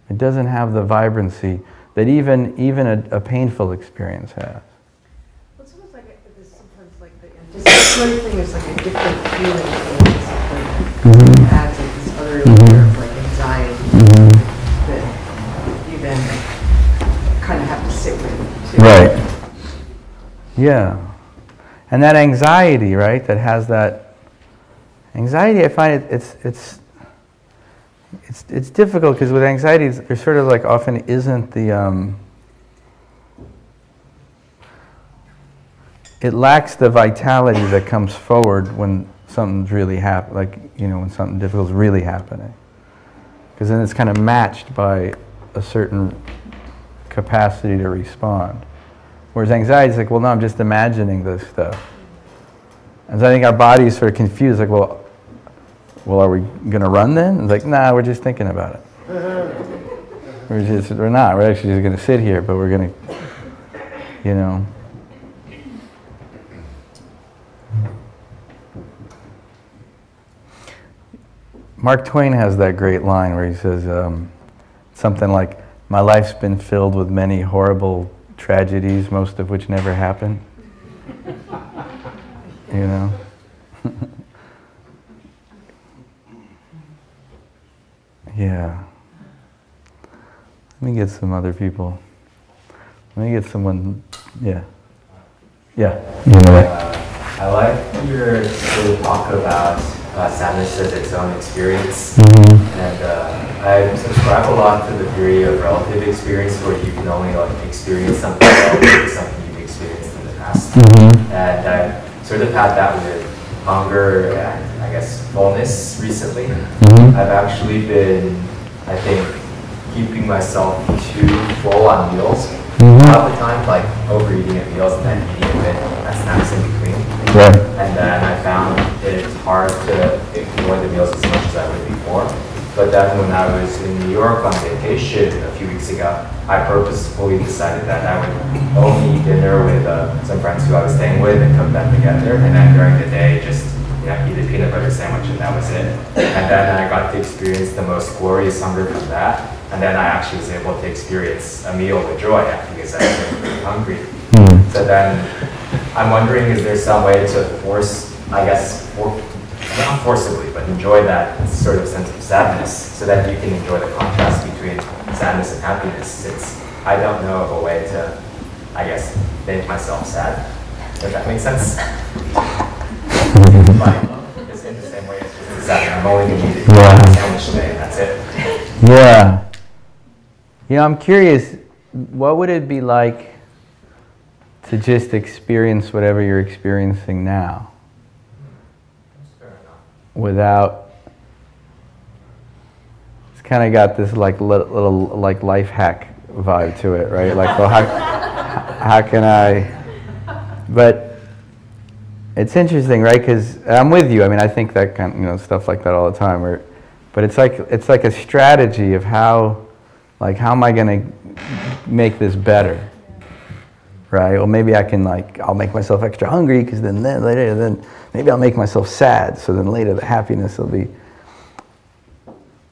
It doesn't have the vibrancy that even a painful experience has. It's almost like sometimes like the anticipatory thing is like a different feeling. It adds like this other layer of like anxiety that you then kind of have to sit with too. Right. Yeah. And that anxiety, right, that has that anxiety, I find it's difficult because with anxiety, there sort of like often isn't the it lacks the vitality that comes forward when something's really like, when something difficult is really happening. Because then it's kind of matched by a certain capacity to respond. Whereas anxiety is like, well, no, I'm just imagining this stuff. And so I think our body is sort of confused, like, well, are we going to run then? It's like, nah, we're just thinking about it. We're not. We're actually just going to sit here, but we're going to, Mark Twain has that great line where he says something like, my life's been filled with many horrible tragedies, most of which never happened. Yeah. Let me get some other people. Let me get someone, yeah. I like your sort of talk about sadness as its own experience. And I subscribe a lot to the theory of relative experience, where you can only experience something relative to something you've experienced in the past. And I've sort of had that with hunger and, I guess, fullness recently. I've actually been, I think, keeping myself too full on meals all the time, like overeating at meals and then eating a bit of snacks in between. And then I found it's hard to ignore the meals as much as I would before. But then when I was in New York on vacation a few weeks ago, I purposefully decided that I would only eat dinner with some friends who I was staying with and cook that together. And then during the day, just eat a peanut butter sandwich, and that was it. And then I got to experience the most glorious hunger from that. And then I actually was able to experience a meal with joy because I was really hungry. So then I'm wondering, is there some way to force, I guess, not forcibly, but enjoy that sort of sense of sadness so that you can enjoy the contrast between sadness and happiness? I don't know of a way to, I guess, make myself sad. Does that make sense? Like, it's in the same way, it's just sad. I'm only going to eat a sandwich today, and that's it. Yeah. I'm curious, what would it be like to just experience whatever you're experiencing now? Without, it's kind of got this like little like life hack vibe to it, right? Like, well, how can I? But it's interesting, right? Because I'm with you. I mean, I think that kind of, stuff like that all the time. But it's like a strategy of how am I going to make this better, right? Well, maybe I can I'll make myself extra hungry because then later maybe I'll make myself sad, so then later the happiness will be.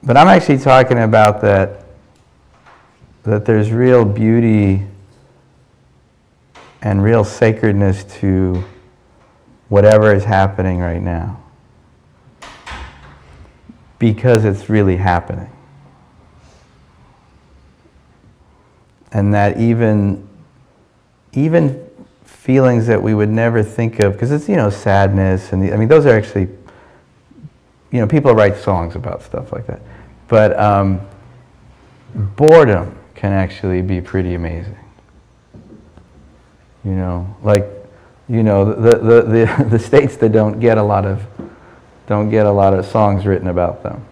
But I'm actually talking about that there's real beauty and real sacredness to whatever is happening right now, because it's really happening. And that even feelings that we would never think of, because it's, sadness, and those are actually, people write songs about stuff like that. But boredom can actually be pretty amazing. The states that don't get a lot of songs written about them.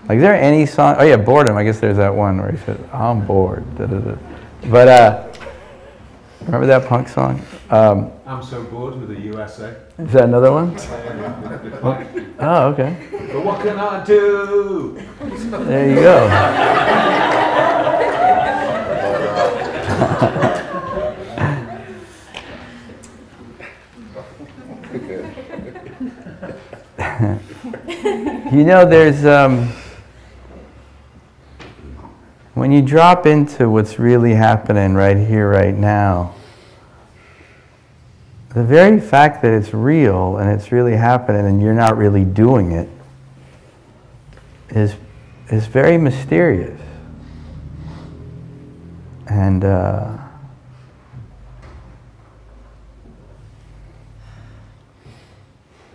Like, is there any song? Oh yeah, boredom. I guess there's that one where he said, "I'm bored." Da, da, da. But remember that punk song? I'm so bored with the USA. Is that another one? Oh, okay. But what can I do? There you go. There's when you drop into what's really happening right here, right now, the very fact that it's real and it's really happening and you're not really doing it is very mysterious. And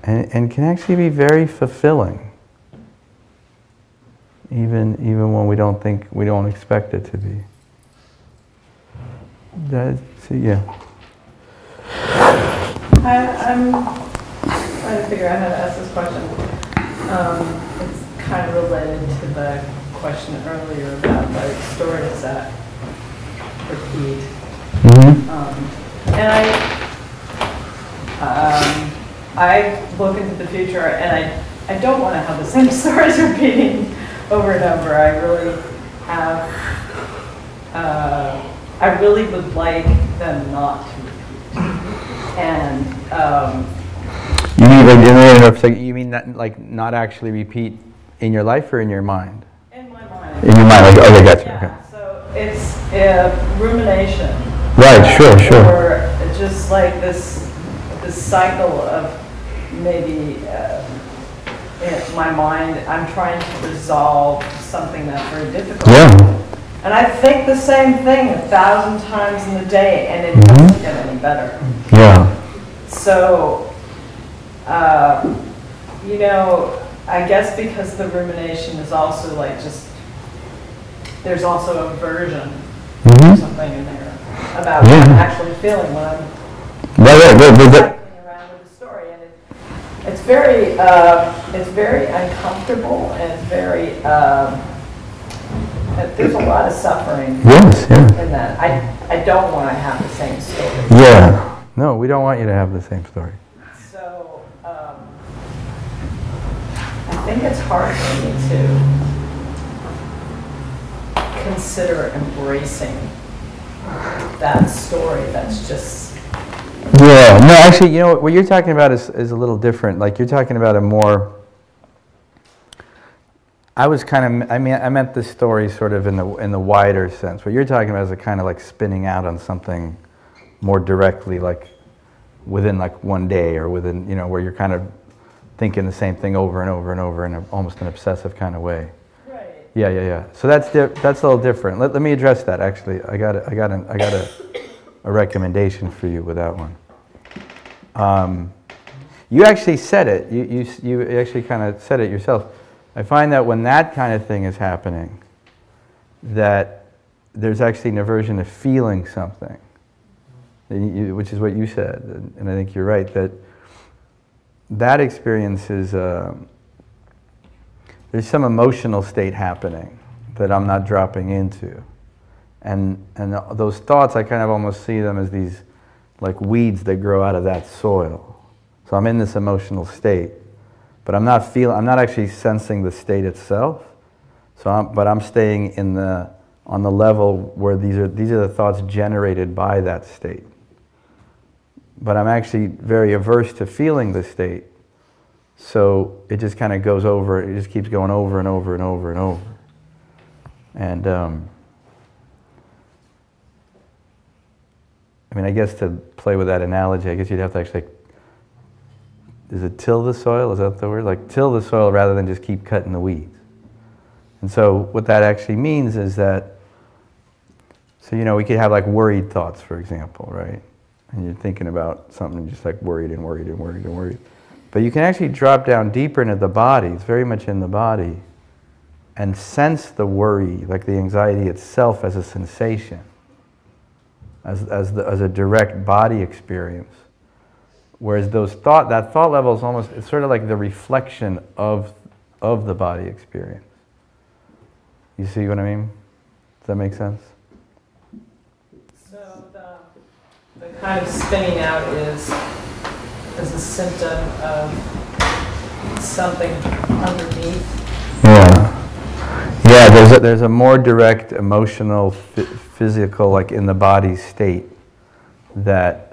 can actually be very fulfilling. Even when we don't expect it to be. Yeah. I'm trying to figure out how to ask this question. It's kind of related to the question earlier about like stories that repeat. And I look into the future, and I don't want to have the same stories repeating over and over. I really have. I really would like them not to repeat. And you mean like, you mean not, like not actually repeat in your life or in your mind? In my mind. In your mind, like okay, gotcha. Yeah. Okay. So it's rumination. Right. Sure. Or just like this cycle of maybe in my mind, I'm trying to resolve something that's very difficult. Yeah. And I think the same thing 1,000 times in the day, and it doesn't get any better. Yeah. So, you know, I guess because the rumination is also like just, there's also aversion or something in there about what I'm actually feeling when I'm cycling around with the story. And it's very uncomfortable, and it's very, there's a lot of suffering in that. I don't want to have the same story. Yeah. No, we don't want you to have the same story. So I think it's hard for me to consider embracing that story that's just... Yeah. No, actually, you know, what you're talking about is a little different. Like, you're talking about a more... I meant this story sort of in the wider sense. What you're talking about is a kind of like spinning out on something more directly, like within like one day, or within, you know, where you're kind of thinking the same thing over and over and over in almost an obsessive kind of way. Right. Yeah. So that's a little different. Let me address that. Actually, I got a recommendation for you with that one. You actually said it. You actually kind of said it yourself. I find that when that kind of thing is happening, that there's actually an aversion to feeling something, which is what you said, and I think you're right, that experience is, there's some emotional state happening that I'm not dropping into. And those thoughts, I kind of almost see them as these like weeds that grow out of that soil. So I'm in this emotional state. But I'm not actually sensing the state itself. But I'm staying on the level where these are the thoughts generated by that state. But I'm actually very averse to feeling the state. So it just kind of goes over. It just keeps going over and over and over and over. And I mean, I guess to play with that analogy, I guess you'd have to actually. Is it till the soil? Is that the word? Like till the soil rather than just keep cutting the weeds. And so what that actually means is that, so you know, we could have like worried thoughts, for example, right? And you're thinking about something just like worried and worried and worried and worried. But you can actually drop down deeper into the body, it's very much in the body, and sense the worry, like the anxiety itself as a sensation, as a direct body experience. Whereas that thought level is almost, it's sort of like the reflection of the body experience. You see what I mean? Does that make sense? So the kind of spinning out is a symptom of something underneath. Yeah, there's a more direct emotional, physical, like in the body state that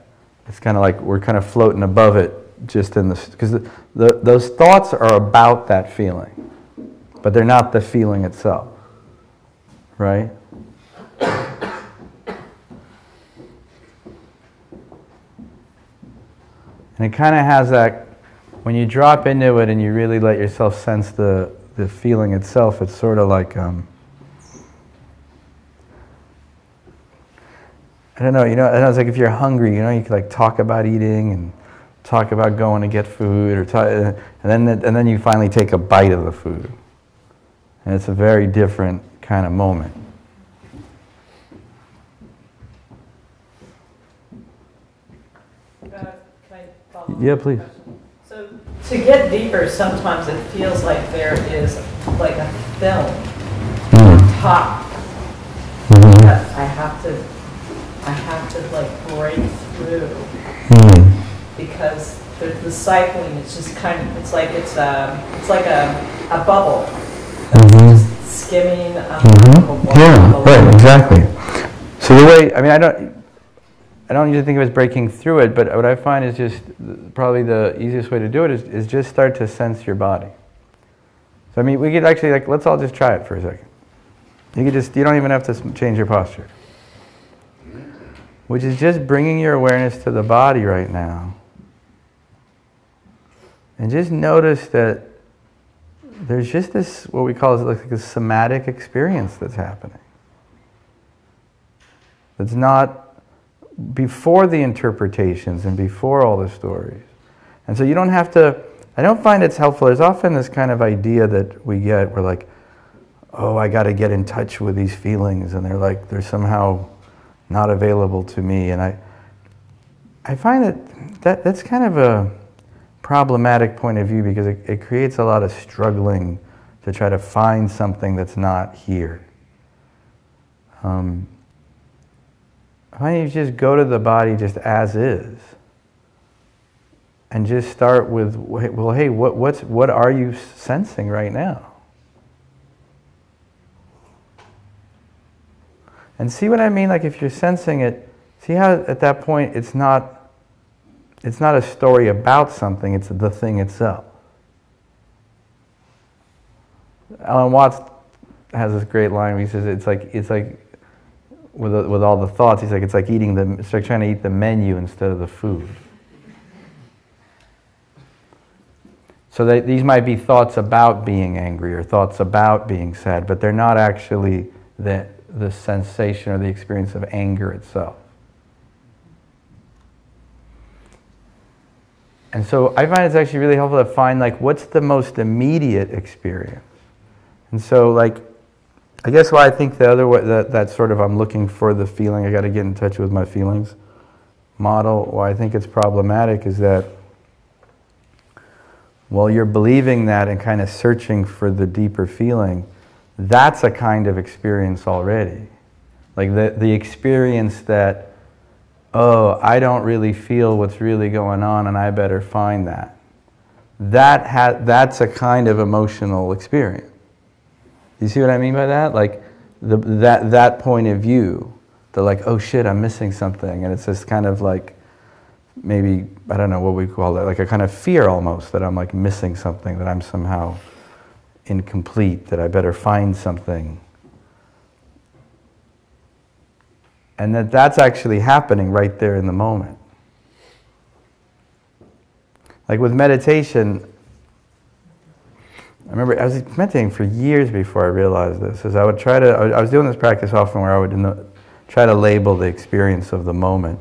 it's kind of like we're kind of floating above it, just in this, because those thoughts are about that feeling, but they're not the feeling itself, right? And it kind of has that, when you drop into it and you really let yourself sense the feeling itself, it's sort of like, I don't know, it's like if you're hungry, you could like talk about eating and talk about going to get food, and then you finally take a bite of the food. And it's a very different kind of moment. Can I Yeah, please. So to get deeper, sometimes it feels like there is like a film on top that I have to like break through because the cycling is just kind of, it's like a bubble that's just skimming a water. Yeah, right, exactly. So the way, I mean, I don't usually think of it as breaking through it, but what I find is just probably the easiest way to do it is just start to sense your body. So I mean, we could actually, like, let's all just try it for a second. You don't even have to change your posture. Which is just bringing your awareness to the body right now. And just notice that there's just this, what we call like a somatic experience that's happening. That's not before the interpretations and before all the stories. And so you don't have to, I don't find it's helpful. There's often this kind of idea that we get, we're like, oh, I got to get in touch with these feelings, and they're somehow not available to me. And I find that's kind of a problematic point of view because it creates a lot of struggling to try to find something that's not here. Why don't you just go to the body just as is, and just start with, well, hey, what are you sensing right now? And see what I mean? Like if you're sensing it, see how at that point it's not a story about something, it's the thing itself. Alan Watts has this great line where he says it's like with all the thoughts, he's like, it's like trying to eat the menu instead of the food. So these might be thoughts about being angry or thoughts about being sad, but they're not actually the sensation or the experience of anger itself. And so I find it's actually really helpful to find like what's the most immediate experience. And so like, I guess why I think the other way, that sort of I'm looking for the feeling, I got to get in touch with my feelings model, why I think it's problematic is that while you're believing that and kind of searching for the deeper feeling, that's a kind of experience already. Like the experience that, oh, I don't really feel what's really going on and I better find that. That's a kind of emotional experience. You see what I mean by that? Like that point of view, the like, oh shit, I'm missing something. And it's this kind of like, maybe, I don't know what we call it, like a kind of fear almost, that I'm like missing something, that I'm somehow incomplete, that I better find something. And that's actually happening right there in the moment. Like with meditation, I remember I was meditating for years before I realized this, is I was doing this practice often where I would try to label the experience of the moment.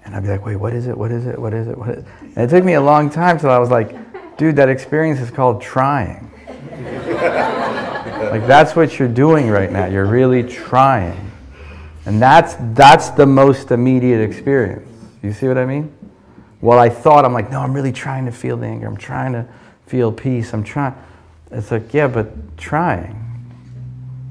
And I'd be like, wait, what is it, what is it, what is it, what is it? And it took me a long time till I was like, dude, that experience is called trying. Like that's what you're doing right now. You're really trying. And that's the most immediate experience. You see what I mean? Well, I'm like, no, I'm really trying to feel the anger. I'm trying to feel peace. I'm trying. It's like, yeah, but trying.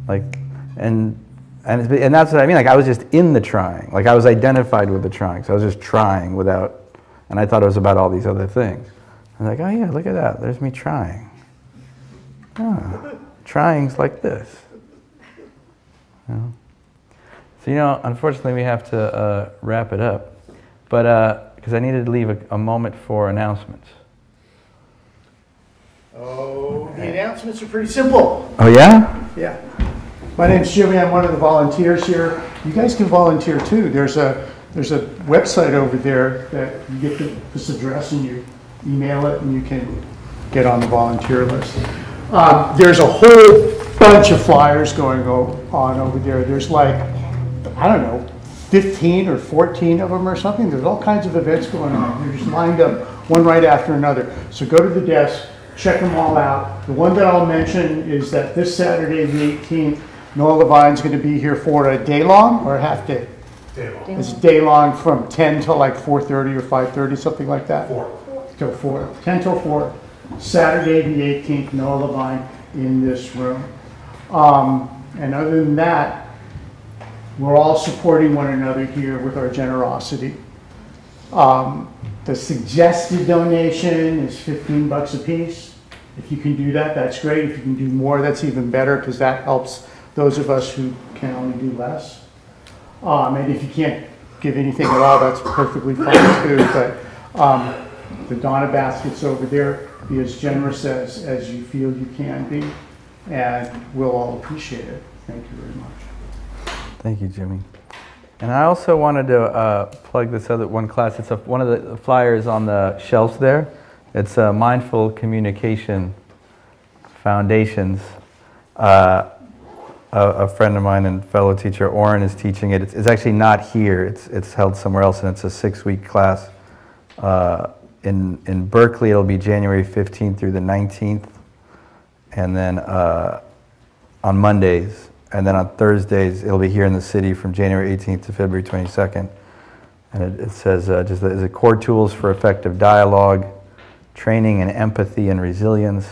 Like, and that's what I mean. Like I was just in the trying. Like I was identified with the trying. So I was just trying without, and I thought it was about all these other things. I'm like, oh yeah, look at that. There's me trying. Oh, trying's like this. You know? So, unfortunately we have to wrap it up. But, because I needed to leave a moment for announcements. Oh, the announcements are pretty simple. Oh yeah? Yeah. My name's Jimmy. I'm one of the volunteers here. You guys can volunteer too. There's a website over there that you get this address and you email it and you can get on the volunteer list. There's a whole bunch of flyers going on over there. There's like, I don't know, 15 or 14 of them or something. There's all kinds of events going on. They're just lined up one right after another. So go to the desk, check them all out. The one that I'll mention is that this Saturday, the 18th, Noah Levine's going to be here for a day long or a half day? Day long. It's day long from 10 till like 4:30 or 5:30, something like that? 4. Till 4. 10 till 4. Saturday the 18th, Noah Levine in this room. And other than that, we're all supporting one another here with our generosity. The suggested donation is $15 a piece. If you can do that, that's great. If you can do more, that's even better, because that helps those of us who can only do less. And if you can't give anything at all, that's perfectly fine too. But the Donna basket's over there. Be as generous as you feel you can be, and we'll all appreciate it. Thank you very much. Thank you, Jimmy. And I also wanted to plug this other one class. It's one of the flyers on the shelves there. It's a Mindful Communication Foundations. A friend of mine and fellow teacher, Oren, is teaching it. It's actually not here. It's held somewhere else, and it's a 6-week class. In Berkeley, it'll be January 15th through the 19th, and then on Mondays. And then on Thursdays, it'll be here in the city from January 18th to February 22nd. And it says, just as a core tools for effective dialogue, training in empathy and resilience,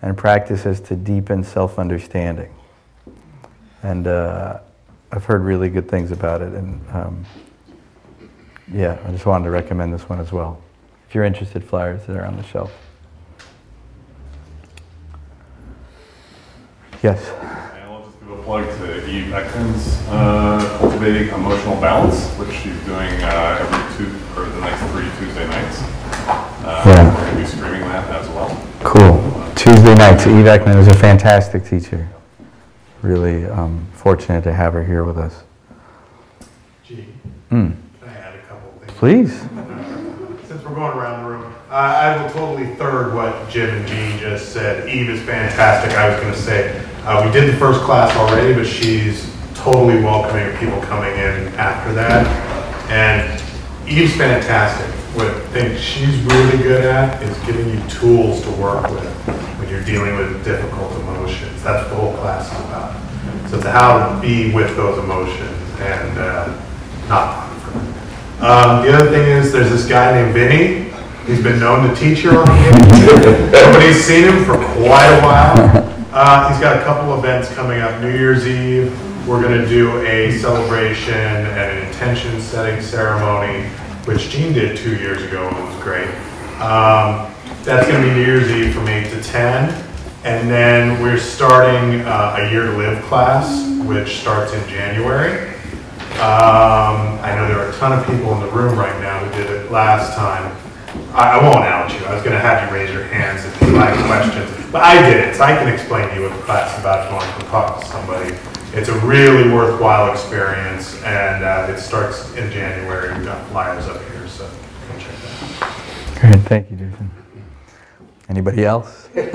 and practices to deepen self-understanding. And I've heard really good things about it. And yeah, I just wanted to recommend this one as well. If you're interested, flyers that are on the shelf. Yes? I'll just give a plug to Eve Ekman's Cultivating Emotional Balance, which she's doing for the next 3 Tuesday nights. Yeah. We're going to be streaming that as well. Cool. Tuesday nights. Eve Ekman is a fantastic teacher. Really fortunate to have her here with us. Gee, can I add a couple things? Please. Since we're going around the room, I will totally third what Jim and Jean just said. Eve is fantastic. I was going to say, we did the first class already, but she's totally welcoming of people coming in after that. And Eve's fantastic. What I think she's really good at is giving you tools to work with when you're dealing with difficult emotions. That's what the whole class is about. So it's how to be with those emotions and not run from them. The other thing is there's this guy named Vinny. He's been known to teach here on campus. Nobody's seen him for quite a while. He's got a couple events coming up. New Year's Eve, we're going to do a celebration and an intention setting ceremony, which Jean did 2 years ago and it was great. That's going to be New Year's Eve from 8 to 10. And then we're starting a Year to Live class, which starts in January. I know there are a ton of people in the room right now who did it last time. I won't out you. I was going to have you raise your hands if you like questions. But I did it, so I can explain to you what the class is about if you want to talk to somebody. It's a really worthwhile experience, and it starts in January. We've got flyers up here, so come check that out. Great, thank you, Jason. Anybody else? That's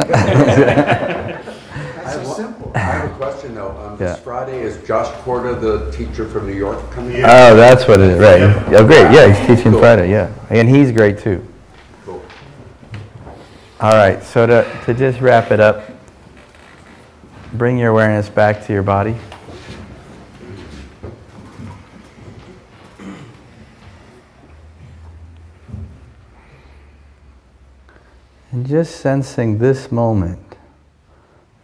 so simple. I have a question though. This Friday is Josh Porter, the teacher from New York, coming in? Oh, that's what it is, right. Oh, great, yeah, he's teaching Friday, yeah. And he's great too. Cool. All right, so to just wrap it up, bring your awareness back to your body. And just sensing this moment,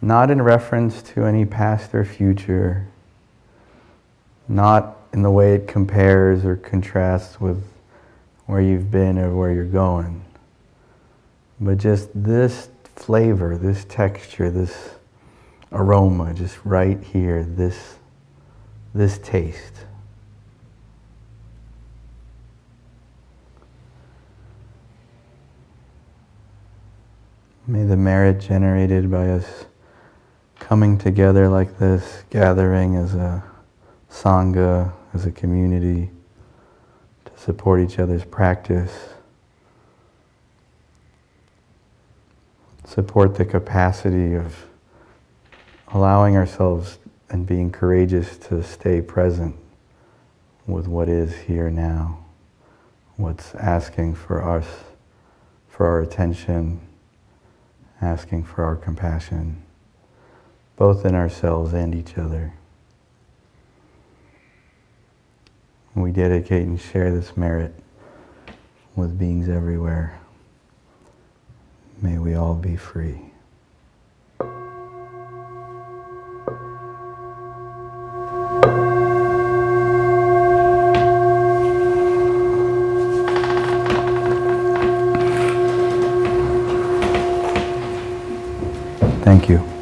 not in reference to any past or future, not in the way it compares or contrasts with where you've been or where you're going, but just this flavor, this texture, this aroma, just right here, this taste. May the merit generated by us coming together like this, gathering as a sangha, as a community, to support each other's practice, support the capacity of allowing ourselves and being courageous to stay present with what is here now, what's asking for us, for our attention, asking for our compassion, both in ourselves and each other. We dedicate and share this merit with beings everywhere. May we all be free. Thank you.